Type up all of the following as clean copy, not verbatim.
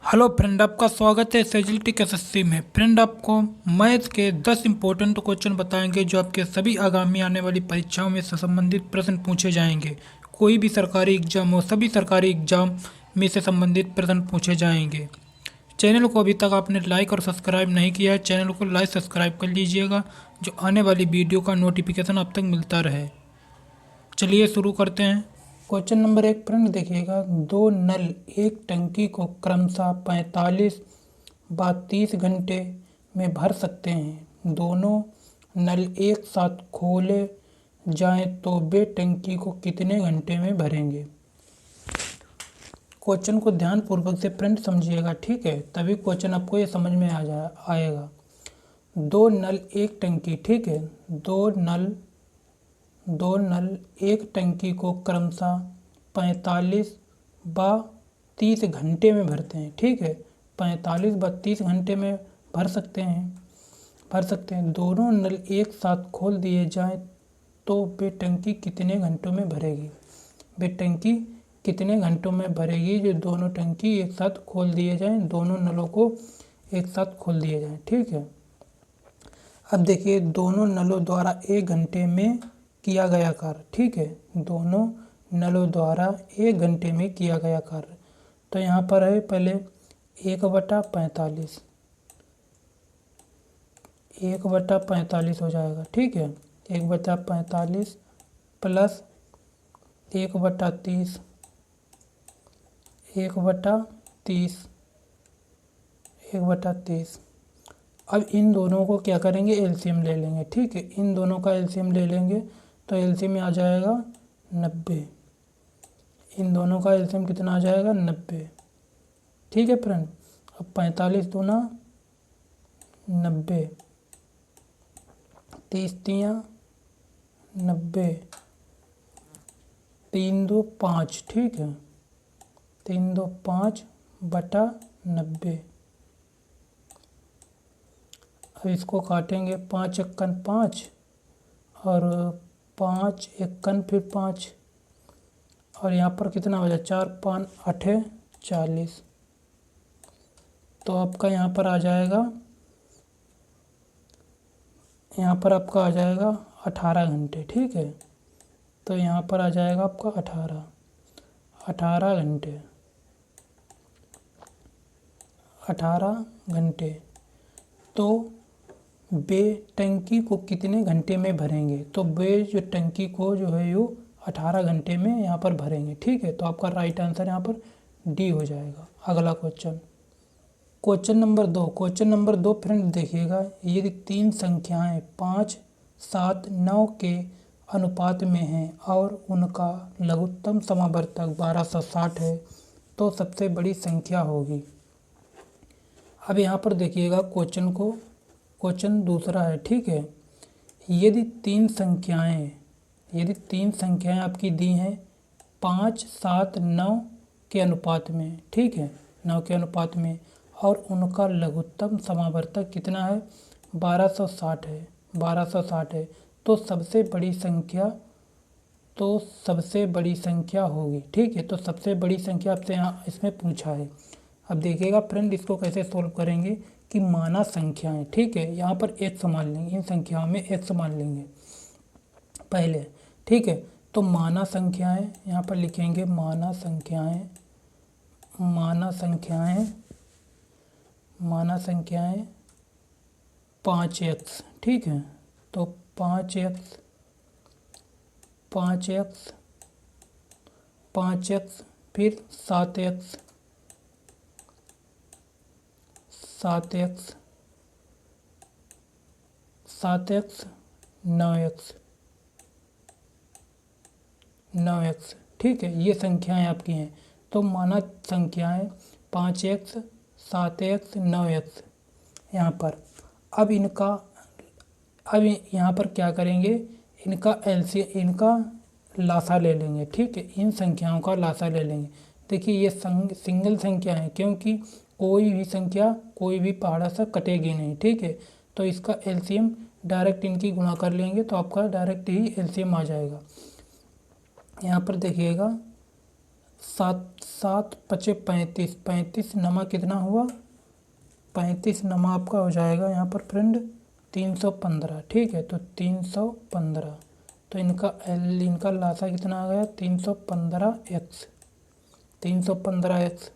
Hello friend, आपका स्वागत है एसएसटी एसएससी में। फ्रेंड, आपको मैथ के 10 इंपॉर्टेंट क्वेश्चन बताएंगे जो आपके सभी आगामी आने वाली परीक्षाओं में से संबंधित प्रश्न पूछे जाएंगे। कोई भी सरकारी एग्जाम हो, सभी सरकारी एग्जाम में से संबंधित प्रश्न पूछे जाएंगे। चैनल को अभी तक आपने लाइक और सब्सक्राइब नहीं किया है, चैनल को लाइक सब्सक्राइब कर लीजिएगा, जो आने वाली वीडियो का नोटिफिकेशन आप तक मिलता रहे। चलिए शुरू करते हैं। क्वेश्चन नंबर 1 फ्रेंड देखिएगा, दो नल एक टंकी को क्रमशः 45 व 30 घंटे में भर सकते हैं। दोनों नल एक साथ खोले जाएं तो वे टंकी को कितने घंटे में भरेंगे। क्वेश्चन को ध्यानपूर्वक से फ्रेंड समझिएगा, ठीक है, तभी क्वेश्चन आपको ये समझ में आएगा। दो नल एक टंकी, ठीक है, दो नल एक टंकी को क्रमशः 45 व 30 घंटे में भरते हैं, ठीक है, 45 व 30 घंटे में भर सकते हैं। दोनों नल एक साथ खोल दिए जाएं तो वे टंकी कितने घंटों में भरेगी। वे टंकी कितने घंटों में भरेगी जो दोनों टंकी एक साथ खोल दिए जाएं, दोनों नलों को एक साथ खोल दिए जाएं, ठीक है। अब देखिए, दोनों नलों द्वारा 1 घंटे में किया गया कार्य, ठीक है, दोनों नलों द्वारा 1 घंटे में किया गया कार्य। तो यहाँ पर है पहले 1/45, 1/45 हो जाएगा, ठीक है, 1/45 प्लस 1/30, 1/30, 1/30। अब इन दोनों को क्या करेंगे, एलसीएम ले लेंगे, ठीक है, इन दोनों का एलसीएम ले लेंगे तो एलसीएम में आ जाएगा 90। इन दोनों का एलसीएम कितना आ जाएगा, 90, ठीक है फ्रेंड। अब 45 दूना 90, 30 तियाँ 90, 3 2 5, ठीक है, 3 2 5/90। अब इसको काटेंगे, 5 एकन 5 और 5 एकन फिर 5, और यहाँ पर कितना हो जाए, 4 5 8 40। तो आपका यहाँ पर आ जाएगा, यहाँ पर आपका आ जाएगा 18 घंटे, ठीक है। तो यहाँ पर आ जाएगा आपका 18 घंटे, 18 घंटे। तो वे टंकी को कितने घंटे में भरेंगे। तो वे जो टंकी को जो है वो 18 घंटे में यहाँ पर भरेंगे, ठीक है। तो आपका राइट आंसर यहाँ पर डी हो जाएगा। अगला क्वेश्चन नंबर 2 फ्रेंड देखिएगा, यदि 3 संख्याएं 5 7 9 के अनुपात में हैं और उनका लघुत्तम समावर्तक 1260 है तो सबसे बड़ी संख्या होगी। अब यहाँ पर देखिएगा क्वेश्चन दूसरा है, ठीक है। यदि तीन संख्याएं आपकी दी हैं 5 7 9 के अनुपात में, ठीक है, 9 के अनुपात में, और उनका लघुत्तम समावर्तक कितना है, 1260 है, तो सबसे बड़ी संख्या होगी, ठीक है। तो सबसे बड़ी संख्या आपसे यहाँ इसमें पूछा है। अब देखिएगा फ्रेंड, इसको कैसे सोल्व करेंगे कि माना संख्याएं, ठीक है, यहाँ पर x मान लेंगे, इन संख्याओं में x मान लेंगे पहले, ठीक है। तो माना संख्याएं यहाँ पर लिखेंगे, माना संख्याएं 5x, ठीक है। तो 5x फिर 7x 9x, ठीक है, ये संख्याएं आपकी हैं। तो माना संख्याएं 5x 7x 9x यहाँ पर। अब यहाँ पर क्या करेंगे, इनका लासा ले लेंगे, ठीक है, इन संख्याओं का लासा ले लेंगे। देखिए ये सिंगल संख्या है, क्योंकि कोई भी पहाड़ा से कटेगी नहीं, ठीक है। तो इसका एलसीएम डायरेक्ट इनकी गुणा कर लेंगे तो आपका डायरेक्ट ही एलसीएम आ जाएगा। यहाँ पर देखिएगा सात सात पचे 35, 35 नमा कितना हुआ, 35 नमा आपका हो जाएगा यहाँ पर फ्रेंड 315। ठीक है, तो 315, तो इनका लासा कितना आ गया 315x, 315x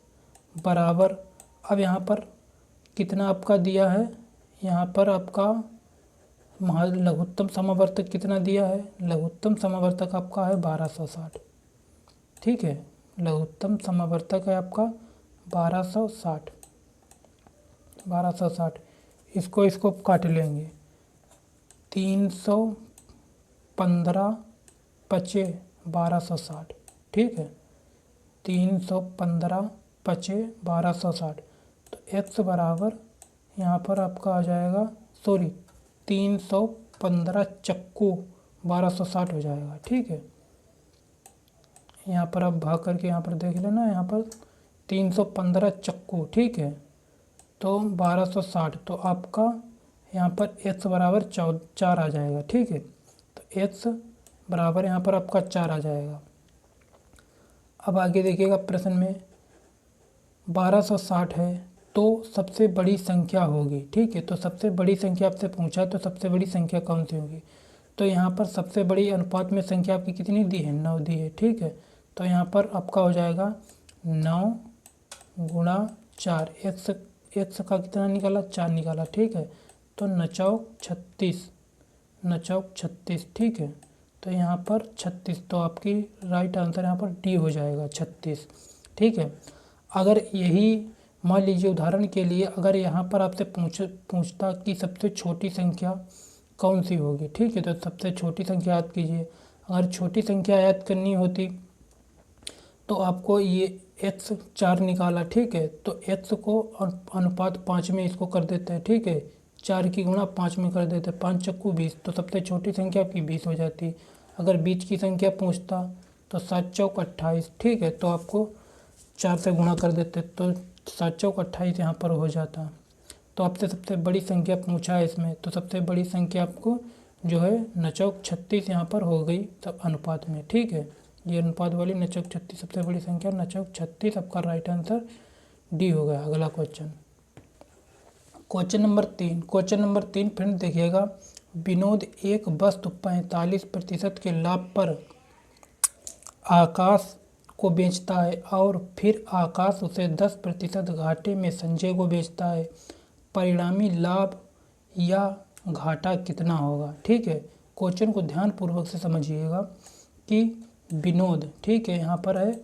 बराबर। अब यहाँ पर कितना आपका दिया है, यहाँ पर आपका लघुत्तम समावर्तक कितना दिया है, लघुत्तम समावर्तक आपका है 1260। ठीक है, लघुत्तम समावर्तक है आपका 1260, 1260। इसको काट लेंगे, 315 पचे 1260। ठीक है, 315 पचे 1260, तो x बराबर यहाँ पर आपका आ जाएगा, सॉरी 315 चक्कू 1260 हो जाएगा। ठीक है, यहाँ पर आप भाग करके यहाँ पर देख लेना, यहाँ पर 315 चक्कू। ठीक है, तो 1260, तो आपका यहाँ पर x बराबर 4 आ जाएगा। ठीक है, तो x बराबर यहाँ पर आपका 4 आ जाएगा। अब आगे देखिएगा प्रश्न में 1260 है तो सबसे बड़ी संख्या होगी। ठीक है, तो सबसे बड़ी संख्या आपसे पूछा, तो सबसे बड़ी संख्या कौन सी होगी, तो यहाँ पर सबसे बड़ी अनुपात में संख्या आपकी कितनी दी है, 9 दी है। ठीक है, तो यहाँ पर आपका हो जाएगा 9 गुणा 4, x का कितना निकाला, 4 निकाला। ठीक है, तो 9 चौक 36, 9 चौक 36। ठीक है, तो यहाँ पर 36, तो आपकी राइट आंसर यहाँ पर डी हो जाएगा 36। ठीक है, अगर यही मान लीजिए उदाहरण के लिए अगर यहाँ पर आपसे पूछता कि सबसे छोटी संख्या कौन सी होगी। ठीक है, तो सबसे छोटी संख्या याद कीजिए। अगर छोटी संख्या याद करनी होती तो आपको ये x 4 निकाला। ठीक है, तो x को अनुपात 5 में इसको कर देते हैं। ठीक है, 4 की गुणा 5 में कर देते हैं, 5 चक्कू 20, तो सबसे छोटी संख्या आपकी 20 हो जाती। अगर बीच की संख्या पूछता तो 7 चौक 28। ठीक है, तो आपको 4 से गुणा कर देते, तो 7 चौक 28 यहाँ पर हो जाता। तो आपसे सबसे बड़ी संख्या पूछा है इसमें, तो सबसे बड़ी संख्या आपको जो है 9 चौक 36 यहाँ पर हो गई तब अनुपात में। ठीक है, ये अनुपात वाली 9 चौक 36 सबसे बड़ी संख्या 9 चौक 36, आपका राइट आंसर डी हो गया। अगला क्वेश्चन नंबर 3, क्वेश्चन नंबर 3 फिर देखिएगा, विनोद एक वस्तु 45% के लाभ पर आकाश को बेचता है और फिर आकाश उसे 10% घाटे में संजय को बेचता है, परिणामी लाभ या घाटा कितना होगा। ठीक है, क्वेश्चन को ध्यानपूर्वक से समझिएगा कि विनोद, ठीक है, यहाँ पर है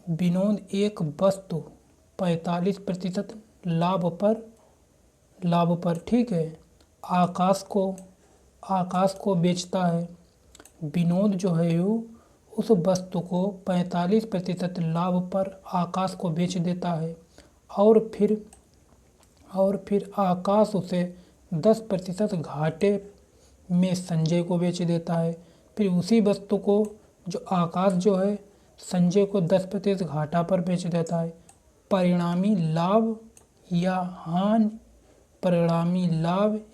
विनोद एक वस्तु 45% लाभ पर ठीक है आकाश को बेचता है। विनोद जो है वो उस वस्तु को 45% लाभ पर आकाश को बेच देता है और फिर आकाश उसे 10% घाटे में संजय को बेच देता है। फिर उसी वस्तु को जो आकाश जो है संजय को 10% घाटा पर बेच देता है, परिणामी लाभ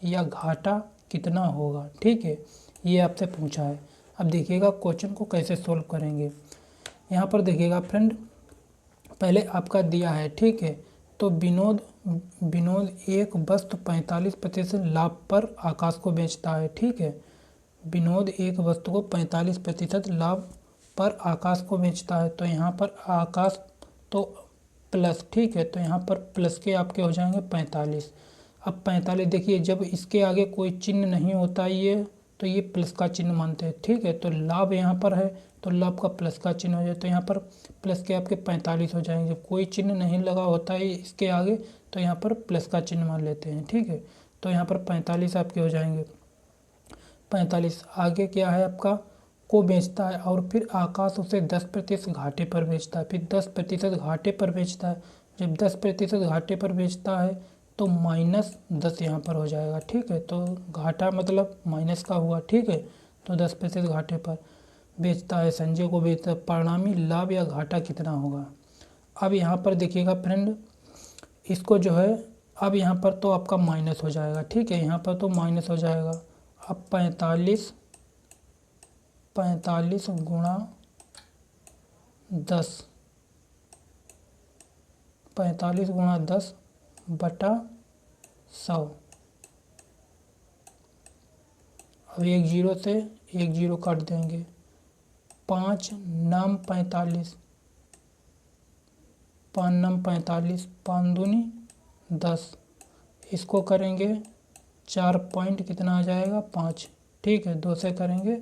या घाटा कितना होगा। ठीक है, ये आपसे पूछा है। अब देखिएगा क्वेश्चन को कैसे सोल्व करेंगे। यहाँ पर देखिएगा फ्रेंड, पहले आपका दिया है। ठीक है, तो विनोद एक वस्तु 45% लाभ पर आकाश को बेचता है। ठीक है, विनोद एक वस्तु को 45% लाभ पर आकाश को बेचता है, तो यहाँ पर आकाश तो प्लस। ठीक है, तो यहाँ पर प्लस के आपके हो जाएंगे 45। अब 45 देखिए, जब इसके आगे कोई चिन्ह नहीं होता ये तो ये प्लस का चिन्ह मानते हैं। ठीक है, तो लाभ यहाँ पर है तो लाभ का प्लस का चिन्ह हो जाए, तो यहाँ पर प्लस के आपके 45 हो जाएंगे। जब कोई चिन्ह नहीं लगा होता है इसके आगे तो यहाँ पर प्लस का चिन्ह मान लेते हैं। ठीक है, तो यहाँ पर 45 आपके हो जाएंगे। 45 आगे क्या है आपका, को बेचता है और फिर आकाश उसे 10% घाटे पर बेचता है। फिर 10% घाटे पर बेचता है। जब 10% घाटे पर बेचता है तो -10 यहाँ पर हो जाएगा। ठीक है, तो घाटा मतलब माइनस का हुआ। ठीक है, तो 10% घाटे पर बेचता है, संजय को बेचता है, परिणामी लाभ या घाटा कितना होगा। अब यहाँ पर देखिएगा फ्रेंड, इसको जो है अब यहाँ पर तो आपका माइनस हो जाएगा। ठीक है, यहाँ पर तो माइनस हो जाएगा। अब 45 गुणा 10, 45 गुणा 10 बटा 100। अब एक जीरो से एक जीरो काट देंगे। 5 नाम 45, 5 नाम 45, 5 दूनी 10। इसको करेंगे 4 पॉइंट कितना आ जाएगा 5। ठीक है, 2 से करेंगे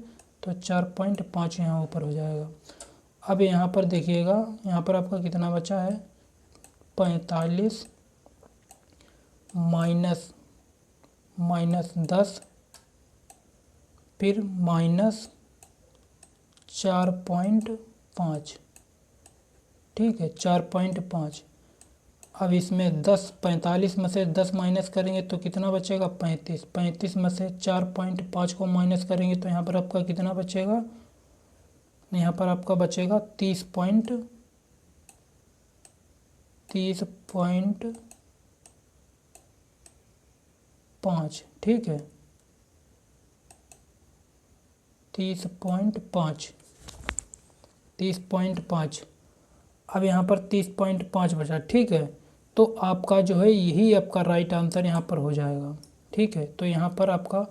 तो 4.5 यहाँ ऊपर हो जाएगा। अब यहाँ पर देखिएगा, यहाँ पर आपका कितना बचा है 45 माइनस 10 फिर माइनस 4.5। ठीक है, 4.5। अब इसमें 45 में से 10 माइनस करेंगे तो कितना बचेगा 35। 35 में से 4.5 को माइनस करेंगे तो यहाँ पर आपका कितना बचेगा, यहाँ पर आपका बचेगा 30.5। ठीक है, 30.5। अब यहाँ पर 30.5 बचा। ठीक है, तो आपका जो है यही आपका राइट आंसर यहाँ पर हो जाएगा। ठीक है, तो यहाँ पर आपका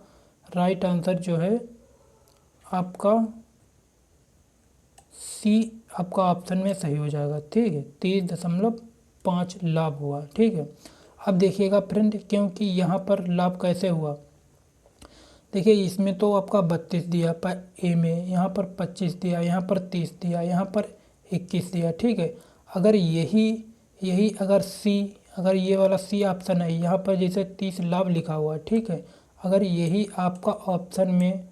राइट आंसर जो है आपका सी आपका ऑप्शन में सही हो जाएगा। ठीक है, 30.5 लाभ हुआ। ठीक है, अब देखिएगा फ्रेंड, क्योंकि यहाँ पर लाभ कैसे हुआ, देखिए इसमें तो आपका 32 दिया ए में, यहाँ पर 25 दिया, यहाँ पर 30 दिया, यहाँ पर 21 दिया। ठीक है, अगर यही अगर ये वाला सी ऑप्शन है, यहाँ पर जैसे 30 लाभ लिखा हुआ है। ठीक है, अगर यही आपका ऑप्शन में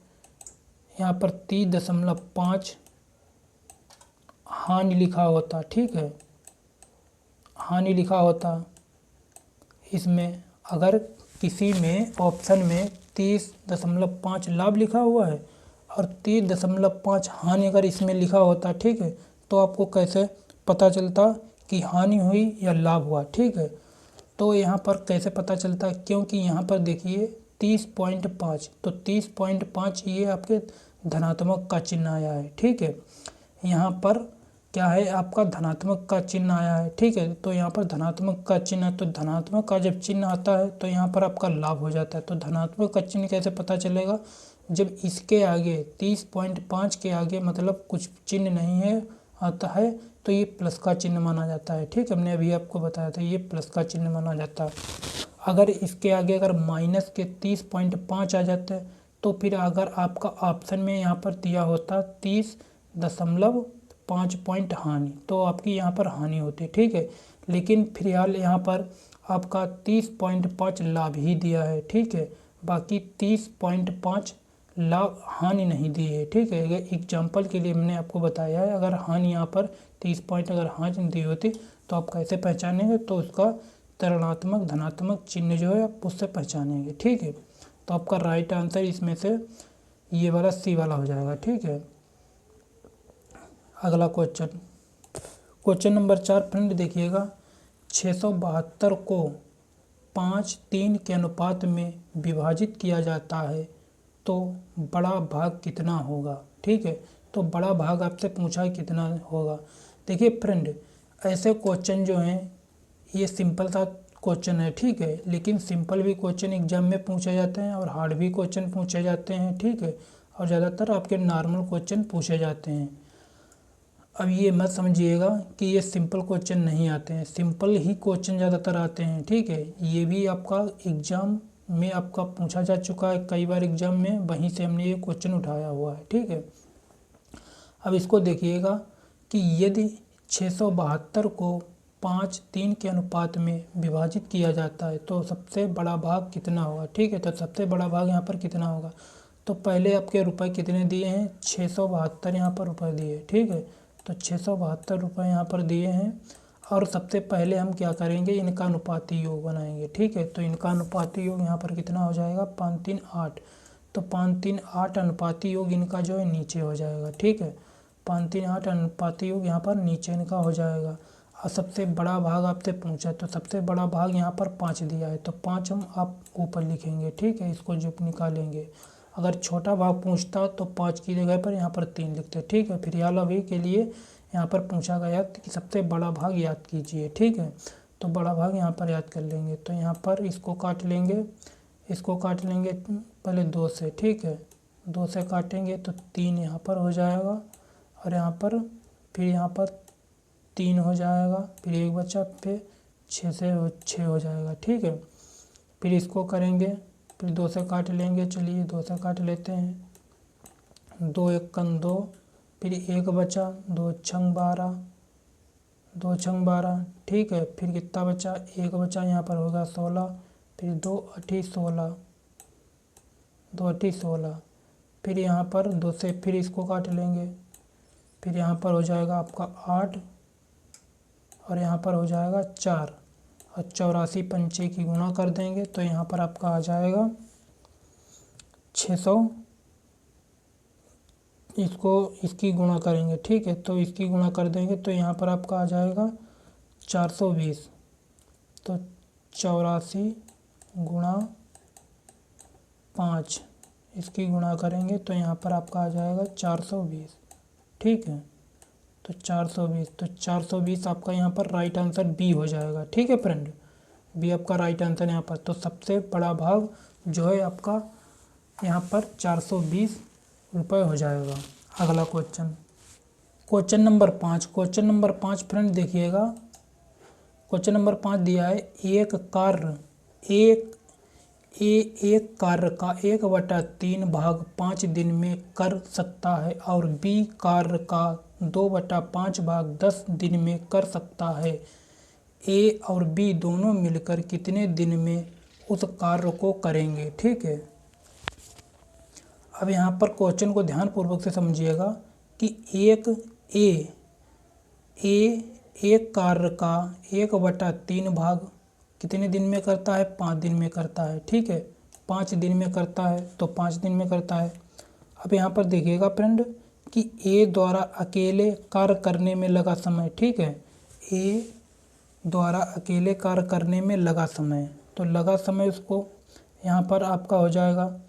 यहाँ पर 30.5 हानि लिखा होता। ठीक है, हानि लिखा होता, इसमें अगर किसी में ऑप्शन में 30.5 लाभ लिखा हुआ है और 30.5 हानि अगर इसमें लिखा होता। ठीक है, तो आपको कैसे पता चलता कि हानि हुई या लाभ हुआ। ठीक है, तो यहाँ पर कैसे पता चलता, क्योंकि यहाँ पर देखिए 30.5, तो 30.5 ये आपके धनात्मक का चिन्ह आया है। ठीक है, यहाँ पर क्या है आपका धनात्मक का चिन्ह आया है। ठीक है, तो यहाँ पर धनात्मक का चिन्ह, तो धनात्मक का जब चिन्ह आता है तो यहाँ पर आपका लाभ हो जाता है। तो धनात्मक का चिन्ह कैसे पता चलेगा, जब इसके आगे 30.5 के आगे मतलब कुछ चिन्ह नहीं है आता है तो ये प्लस का चिन्ह माना जाता है। ठीक है, हमने अभी आपको बताया था ये प्लस का चिन्ह माना जाता है। अगर इसके आगे अगर माइनस के 30.5 आ जाते हैं तो फिर अगर आपका ऑप्शन में यहाँ पर दिया होता 30.5 पॉइंट हानि, तो आपकी यहाँ पर हानि होती। ठीक है, लेकिन फिलहाल यहाँ पर आपका 30.5 लाभ ही दिया है। ठीक है, बाकी 30.5 लाभ हानि नहीं दी है। ठीक है, एग्जाम्पल के लिए मैंने आपको बताया है, अगर हानि यहाँ पर 30 पॉइंट अगर हानि दी होती तो आप कैसे पहचानेंगे, तो उसका ऋणात्मक धनात्मक चिन्ह जो है आप उससे पहचानेंगे। ठीक है, तो आपका राइट आंसर इसमें से ये वाला सी वाला हो जाएगा। ठीक है, अगला क्वेश्चन नंबर 4 फ्रेंड देखिएगा, 672 को 5:3 के अनुपात में विभाजित किया जाता है तो बड़ा भाग कितना होगा। ठीक है, तो बड़ा भाग आपसे पूछा है कितना होगा। देखिए फ्रेंड, ऐसे क्वेश्चन जो हैं ये सिंपल सा क्वेश्चन है। ठीक है, लेकिन सिंपल भी क्वेश्चन एग्जाम में पूछे जाते हैं और हार्ड भी क्वेश्चन पूछे जाते हैं। ठीक है, और ज़्यादातर आपके नॉर्मल क्वेश्चन पूछे जाते हैं। अब ये मत समझिएगा कि ये सिंपल क्वेश्चन नहीं आते हैं, सिंपल ही क्वेश्चन ज़्यादातर आते हैं। ठीक है, ये भी आपका एग्ज़ाम में आपका पूछा जा चुका है कई बार एग्जाम में, वहीं से हमने ये क्वेश्चन उठाया हुआ है। ठीक है, अब इसको देखिएगा कि यदि 672 को 5:3 के अनुपात में विभाजित किया जाता है तो सबसे बड़ा भाग कितना होगा। ठीक है, तो सबसे बड़ा भाग यहाँ पर कितना होगा, तो पहले आपके रुपए कितने दिए हैं 672 यहाँ पर रुपए दिए। ठीक है, तो 672 रुपये यहाँ पर दिए हैं और सबसे पहले हम क्या करेंगे, इनका अनुपाती योग बनाएंगे। ठीक है, तो इनका अनुपाती योग यहाँ पर कितना हो जाएगा 538, तो 538 अनुपाती योग इनका जो है नीचे हो जाएगा। ठीक है, 538 अनुपाती योग यहाँ पर नीचे इनका हो जाएगा। और सबसे बड़ा भाग आपसे पूछा तो सबसे बड़ा भाग यहाँ पर 5 दिया है, तो 5 हम आप ऊपर लिखेंगे। ठीक है, इसको जब निकालेंगे, अगर छोटा भाग पूछता तो 5 की जगह पर यहाँ पर 3 लिखते। ठीक है, फिर यार अभी के लिए यहाँ पर पूछा गया कि सबसे बड़ा भाग याद कीजिए। ठीक है, तो बड़ा भाग यहाँ पर याद कर लेंगे। तो यहाँ पर इसको काट लेंगे, इसको काट लेंगे पहले 2 से। ठीक है, 2 से काटेंगे तो 3 यहाँ पर हो जाएगा, और यहाँ पर फिर यहाँ पर 3 हो जाएगा, फिर 1 बचा, फिर 6 से 6 हो जाएगा। ठीक है, फिर इसको करेंगे, फिर 2 से काट लेंगे। चलिए 2 से काट लेते हैं, 2 1 कन 2, फिर 1 बचा, 2 छंग 12, 2 छंग 12। ठीक है, फिर कितना बचा, 1 बचा, यहाँ पर होगा 16, फिर 2 8 16, 2 8 16, फिर यहाँ पर 2 से फिर इसको काट लेंगे, फिर यहाँ पर हो जाएगा आपका 8, और यहाँ पर हो जाएगा 4, और 84 पंचे की गुणा कर देंगे तो यहाँ पर आपका आ जाएगा 600। इसकी गुणा करेंगे। ठीक है, तो इसकी गुणा कर देंगे तो यहाँ पर आपका आ जाएगा 420। तो 84 गुणा 5, इसकी गुणा करेंगे तो यहाँ पर आपका आ जाएगा 420। ठीक है, तो 420 आपका यहाँ पर राइट आंसर बी हो जाएगा। ठीक है फ्रेंड, बी आपका राइट आंसर यहाँ पर। तो सबसे बड़ा भाग जो है आपका यहाँ पर 420 रुपये हो जाएगा। अगला question number 5। Question number 5 friend देखिएगा, क्वेश्चन नंबर 5 दिया है, एक कार्य का 1/3 भाग 5 दिन में कर सकता है और बी कार्य का 2/5 भाग 10 दिन में कर सकता है। ए और बी दोनों मिलकर कितने दिन में उस कार्य को करेंगे। ठीक है, अब यहाँ पर क्वेश्चन को ध्यानपूर्वक से समझिएगा कि एक कार्य का 1/3 भाग कितने दिन में करता है, 5 दिन में करता है। ठीक है, 5 दिन में करता है तो 5 दिन में करता है। अब यहाँ पर देखिएगा फ्रेंड कि ए द्वारा अकेले कार्य करने में लगा समय। ठीक है, ए द्वारा अकेले कार्य करने में लगा समय, तो लगा समय उसको यहाँ पर आपका हो जाएगा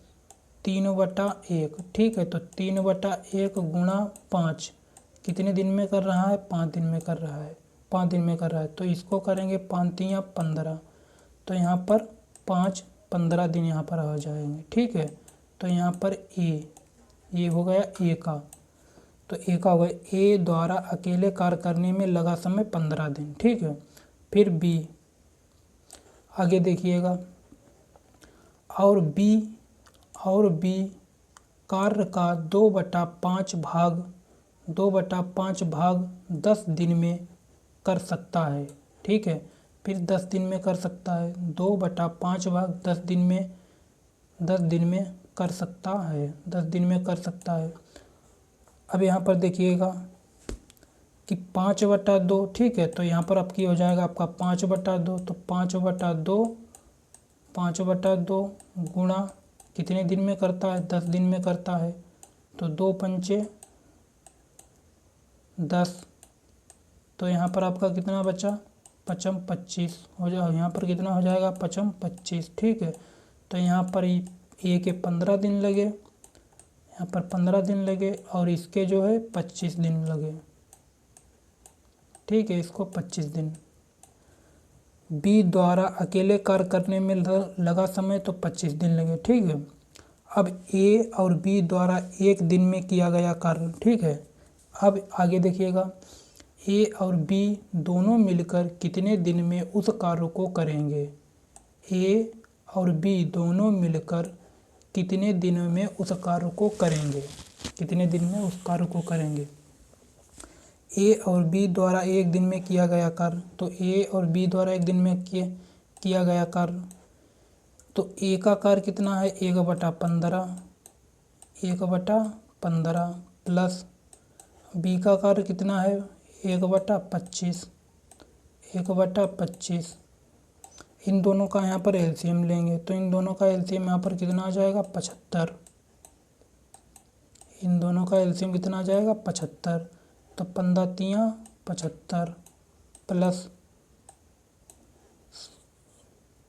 3/1। ठीक है, तो 3/1 गुणा 5 कितने दिन में कर रहा है, 5 दिन में कर रहा है, 5 दिन में कर रहा है। तो इसको करेंगे 5 तियाँ 15, तो यहाँ पर 5 15 दिन यहाँ पर हो जाएंगे। ठीक है, तो यहाँ पर ये हो गया ए का, तो ए का हो गया, ए द्वारा अकेले कार्य करने में लगा समय 15 दिन। ठीक है, फिर बी आगे देखिएगा, और बी कार्य का 2/5 भाग 10 दिन में कर सकता है। ठीक है, फिर 10 दिन में कर सकता है, 2/5 भाग 10 दिन में कर सकता है, 10 दिन में कर सकता है। अब यहाँ पर देखिएगा कि 5/2। ठीक है, तो यहाँ पर आपकी हो जाएगा आपका 5/2, तो 5/2 गुणा कितने दिन में करता है, 10 दिन में करता है, तो 2 पंचे 10, तो यहाँ पर आपका कितना बचा, 25 हो जाएगा। यहाँ पर कितना हो जाएगा, 25। ठीक है, तो यहाँ पर ए के 15 दिन लगे, यहाँ पर 15 दिन लगे, और इसके जो है 25 दिन लगे। ठीक है, इसको 25 दिन। बी द्वारा अकेले कार्य करने में लगा समय तो 25 दिन लगे। ठीक है, अब ए और बी द्वारा 1 दिन में किया गया कार्य। ठीक है, अब आगे देखिएगा, ए और बी दोनों मिलकर कितने दिन में उस कार्य को करेंगे। ए और बी दोनों मिलकर कितने दिनों में उस कार्य को करेंगे, कितने दिन में उस कार्य को करेंगे। ए और बी द्वारा 1 दिन में किया गया कार्य, तो ए और बी द्वारा 1 दिन में किया गया कार्य, तो ए का कार्य कितना है, 1/15 प्लस बी का कार्य कितना है, 1/25। इन दोनों का यहाँ पर एलसीएम लेंगे, तो इन दोनों का एलसीएम यहाँ पर कितना आ जाएगा, 75। इन दोनों का एलसीएम कितना आ जाएगा, 75। तो 15 तियाँ 75 प्लस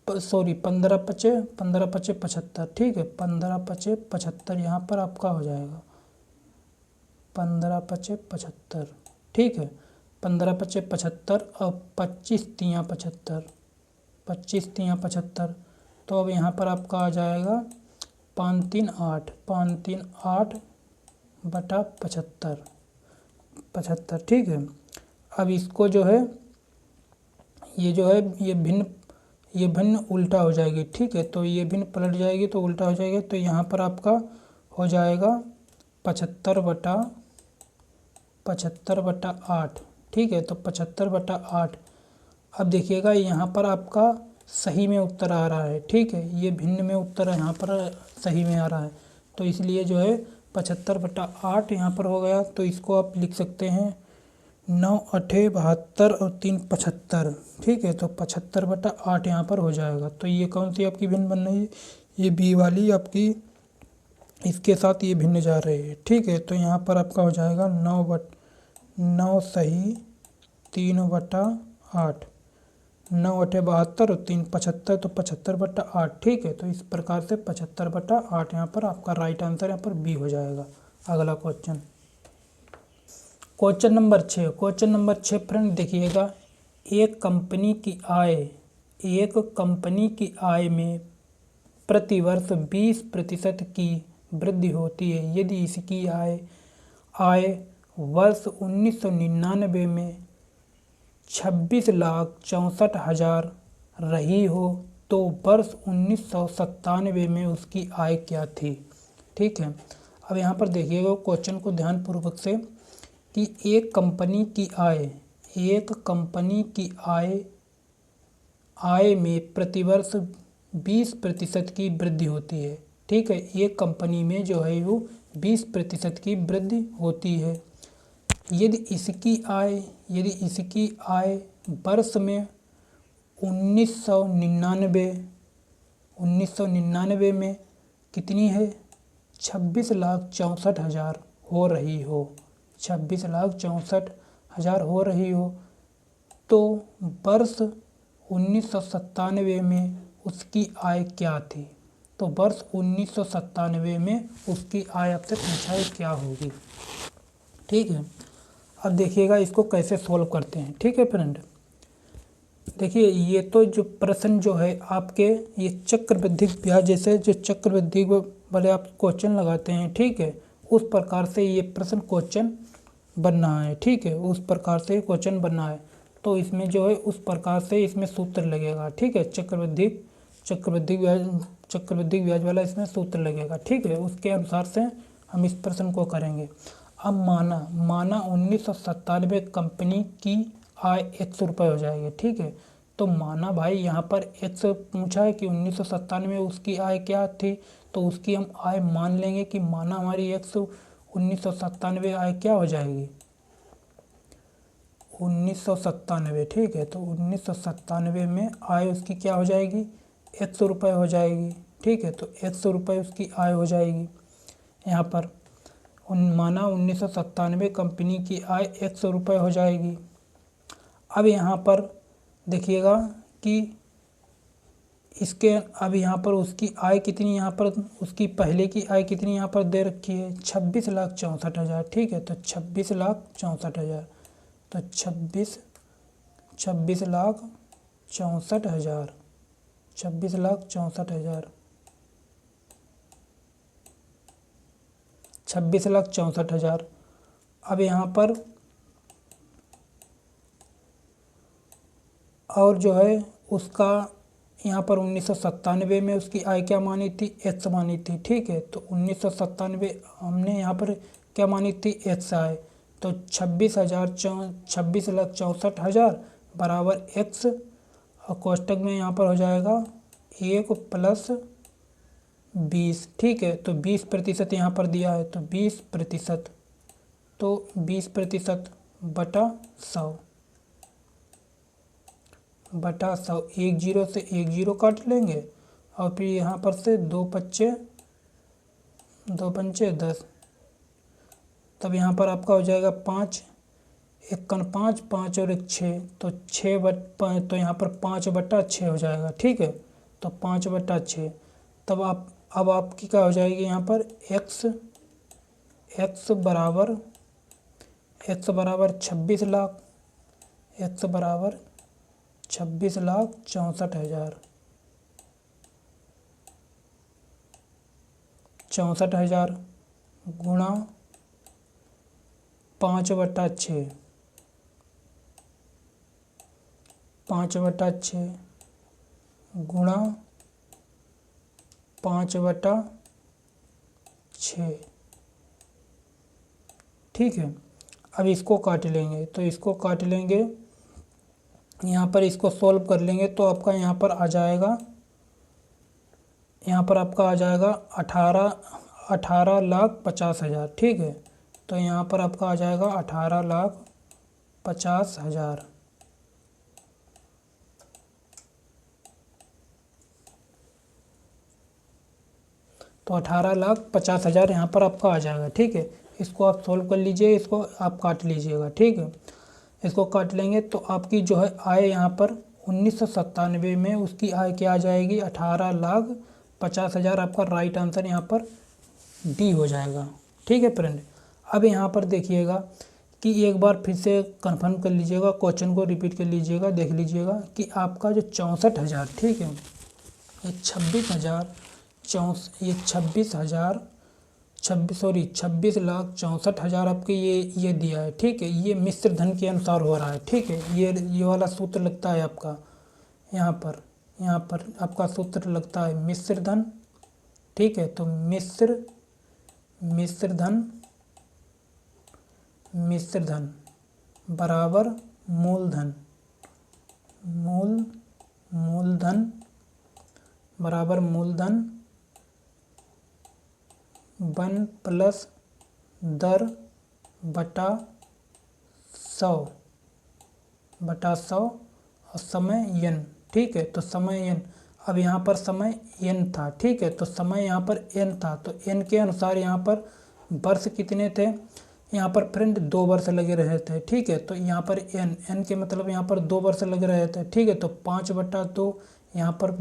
15 पचे 75। ठीक है, 15 पचे 75 यहाँ पर आपका हो जाएगा, 15 पचे 75। ठीक है। 15 पचे 75 और 25 तियाँ 75, 25 तियाँ 75। तो अब यहाँ पर आपका आ जाएगा 5 3 8, 5 3 8 बटा 75, 75, ठीक है। अब इसको जो है ये जो है ये भिन्न उल्टा हो जाएगी, ठीक है। तो ये भिन्न पलट जाएगी तो उल्टा हो जाएगा, तो यहाँ पर आपका हो जाएगा 75 बटा 8, ठीक है। तो 75 बटा 8। अब देखिएगा यहाँ पर आपका सही में उत्तर आ रहा है, ठीक है। ये भिन्न में उत्तर यहाँ पर सही में आ रहा है, तो इसलिए जो है 75 बटा 8 यहाँ पर हो गया। तो इसको आप लिख सकते हैं 9 8 72 और 3 75, ठीक है। तो 75 बटा 8 यहाँ पर हो जाएगा। तो ये कौन सी आपकी भिन्न बन रही है? ये बी वाली आपकी इसके साथ ये भिन्न जा रही है, ठीक है। तो यहाँ पर आपका हो जाएगा 9 सही 3 बटा 8, 9 8 72 और 3 75, तो 75 बटा 8, ठीक है। तो इस प्रकार से 75 बटा 8 यहाँ पर आपका राइट आंसर यहाँ पर बी हो जाएगा। अगला question, question number 6। Question number 6 friend देखिएगा, एक कंपनी की आय में प्रतिवर्ष 20% की वृद्धि होती है यदि इसकी आय वर्ष 1999 में 26,64,000 रही हो तो वर्ष 1997 में उसकी आय क्या थी, ठीक है। अब यहाँ पर देखिएगा क्वेश्चन को ध्यानपूर्वक से कि एक कंपनी की आय में प्रतिवर्ष 20% की वृद्धि होती है, ठीक है। एक कंपनी में जो है वो 20% की वृद्धि होती है यदि इसकी आय वर्ष में 1999 में कितनी है? 26,64,000 हो रही हो, 26,64,000 हो रही हो, तो वर्ष 1997 में उसकी आय क्या थी? तो वर्ष 1997 में उसकी आय आपसे पूछा है क्या होगी, ठीक है। अब देखिएगा इसको कैसे सॉल्व करते हैं, ठीक है फ्रेंड। देखिए ये तो जो प्रश्न जो है आपके ये चक्रवृद्धि ब्याज जैसे जो चक्रवृद्धि वाले आप क्वेश्चन लगाते हैं, ठीक है, उस प्रकार से ये प्रश्न क्वेश्चन बनना है, ठीक है। उस प्रकार से क्वेश्चन बनना है, तो इसमें जो है उस प्रकार से इसमें सूत्र लगेगा, ठीक है। चक्रवृद्धि ब्याज वाला इसमें सूत्र लगेगा, ठीक है। उसके अनुसार से हम इस प्रश्न को करेंगे। अब माना 1997 कंपनी की आय 100 रुपये हो जाएगी, ठीक है। तो माना भाई यहाँ पर 100 पूछा है कि 1997 में उसकी आय क्या थी, तो उसकी हम आय मान लेंगे कि माना हमारी 1997 आय क्या हो जाएगी? 1997, ठीक है। तो 1997 में आय उसकी क्या हो जाएगी? 100 रुपये हो जाएगी, ठीक है। तो 100 रुपये उसकी आय हो जाएगी। यहाँ पर माना 1997 कंपनी की आय 100 रुपये हो जाएगी। अब यहाँ पर देखिएगा कि अब यहाँ पर उसकी आय कितनी, यहाँ पर उसकी पहले की आय कितनी यहाँ पर दे रखी है? 26,64,000, ठीक है। तो 26,64,000, तो 26,64,000, 26,64,000, 26,64,000। अब यहाँ पर और जो है उसका यहाँ पर 1997 में उसकी आय क्या मानी थी? एक्स मानी थी, ठीक है। तो 1997 हमने यहाँ पर क्या मानी थी? X I. तो 26,64,000 बराबर एक्स, और कोष्टक में यहाँ पर हो जाएगा 1 + 20, ठीक है। तो 20% यहाँ पर दिया है, तो 20%, तो 20% बटा 100, एक जीरो से एक जीरो काट लेंगे, और फिर यहाँ पर से 2 पंचे 10, तब यहाँ पर आपका हो जाएगा 5, 1 5, 5 और 1 6, तो 6 तो यहाँ पर 5/6 हो जाएगा, ठीक है। तो 5/6, तब अब आपकी क्या हो जाएगी यहाँ पर? x बराबर x बराबर 26 लाख, x बराबर 26,64,000, 64,000 गुणा 5/6, 5/6 गुणा 5/6। ठीक है, अब इसको काट लेंगे, तो इसको काट लेंगे, यहाँ पर इसको सॉल्व कर लेंगे तो आपका यहाँ पर आ जाएगा, यहाँ पर आपका आ जाएगा 18,50,000। ठीक है, तो यहाँ पर आपका आ जाएगा 18,50,000। तो 18,50,000 यहाँ पर आपका आ जाएगा। ठीक है, इसको आप सोल्व कर लीजिए, इसको आप काट लीजिएगा। ठीक है, इसको काट लेंगे तो आपकी जो है आय यहाँ पर 1997 में उसकी आय क्या आ जाएगी, 18,50,000। आपका राइट आंसर यहाँ पर डी हो जाएगा। ठीक है फ्रेंड, अब यहाँ पर देखिएगा कि एक बार फिर से कंफर्म कर लीजिएगा, क्वेश्चन को रिपीट कर लीजिएगा, देख लीजिएगा कि आपका जो 64,000, ठीक है, ये 26,64,000 आपके ये दिया है। ठीक है, ये मिश्र धन के अनुसार हो रहा है। ठीक है, ये वाला सूत्र लगता है आपका यहाँ पर आपका सूत्र लगता है मिश्र धन। ठीक है, तो मिश्र धन बराबर मूलधन बराबर मूलधन 1 प्लस दर बटा 100 और समय n। ठीक है, तो समय n, अब यहाँ पर समय n था। ठीक है, तो समय यहाँ पर n था, तो n के अनुसार यहाँ पर वर्ष कितने थे, यहाँ पर फ्रेंड 2 वर्ष लगे रहे थे। ठीक है, तो यहाँ पर n के मतलब यहाँ पर 2 वर्ष लगे रहे थे। ठीक है, तो 5/2, यहाँ पर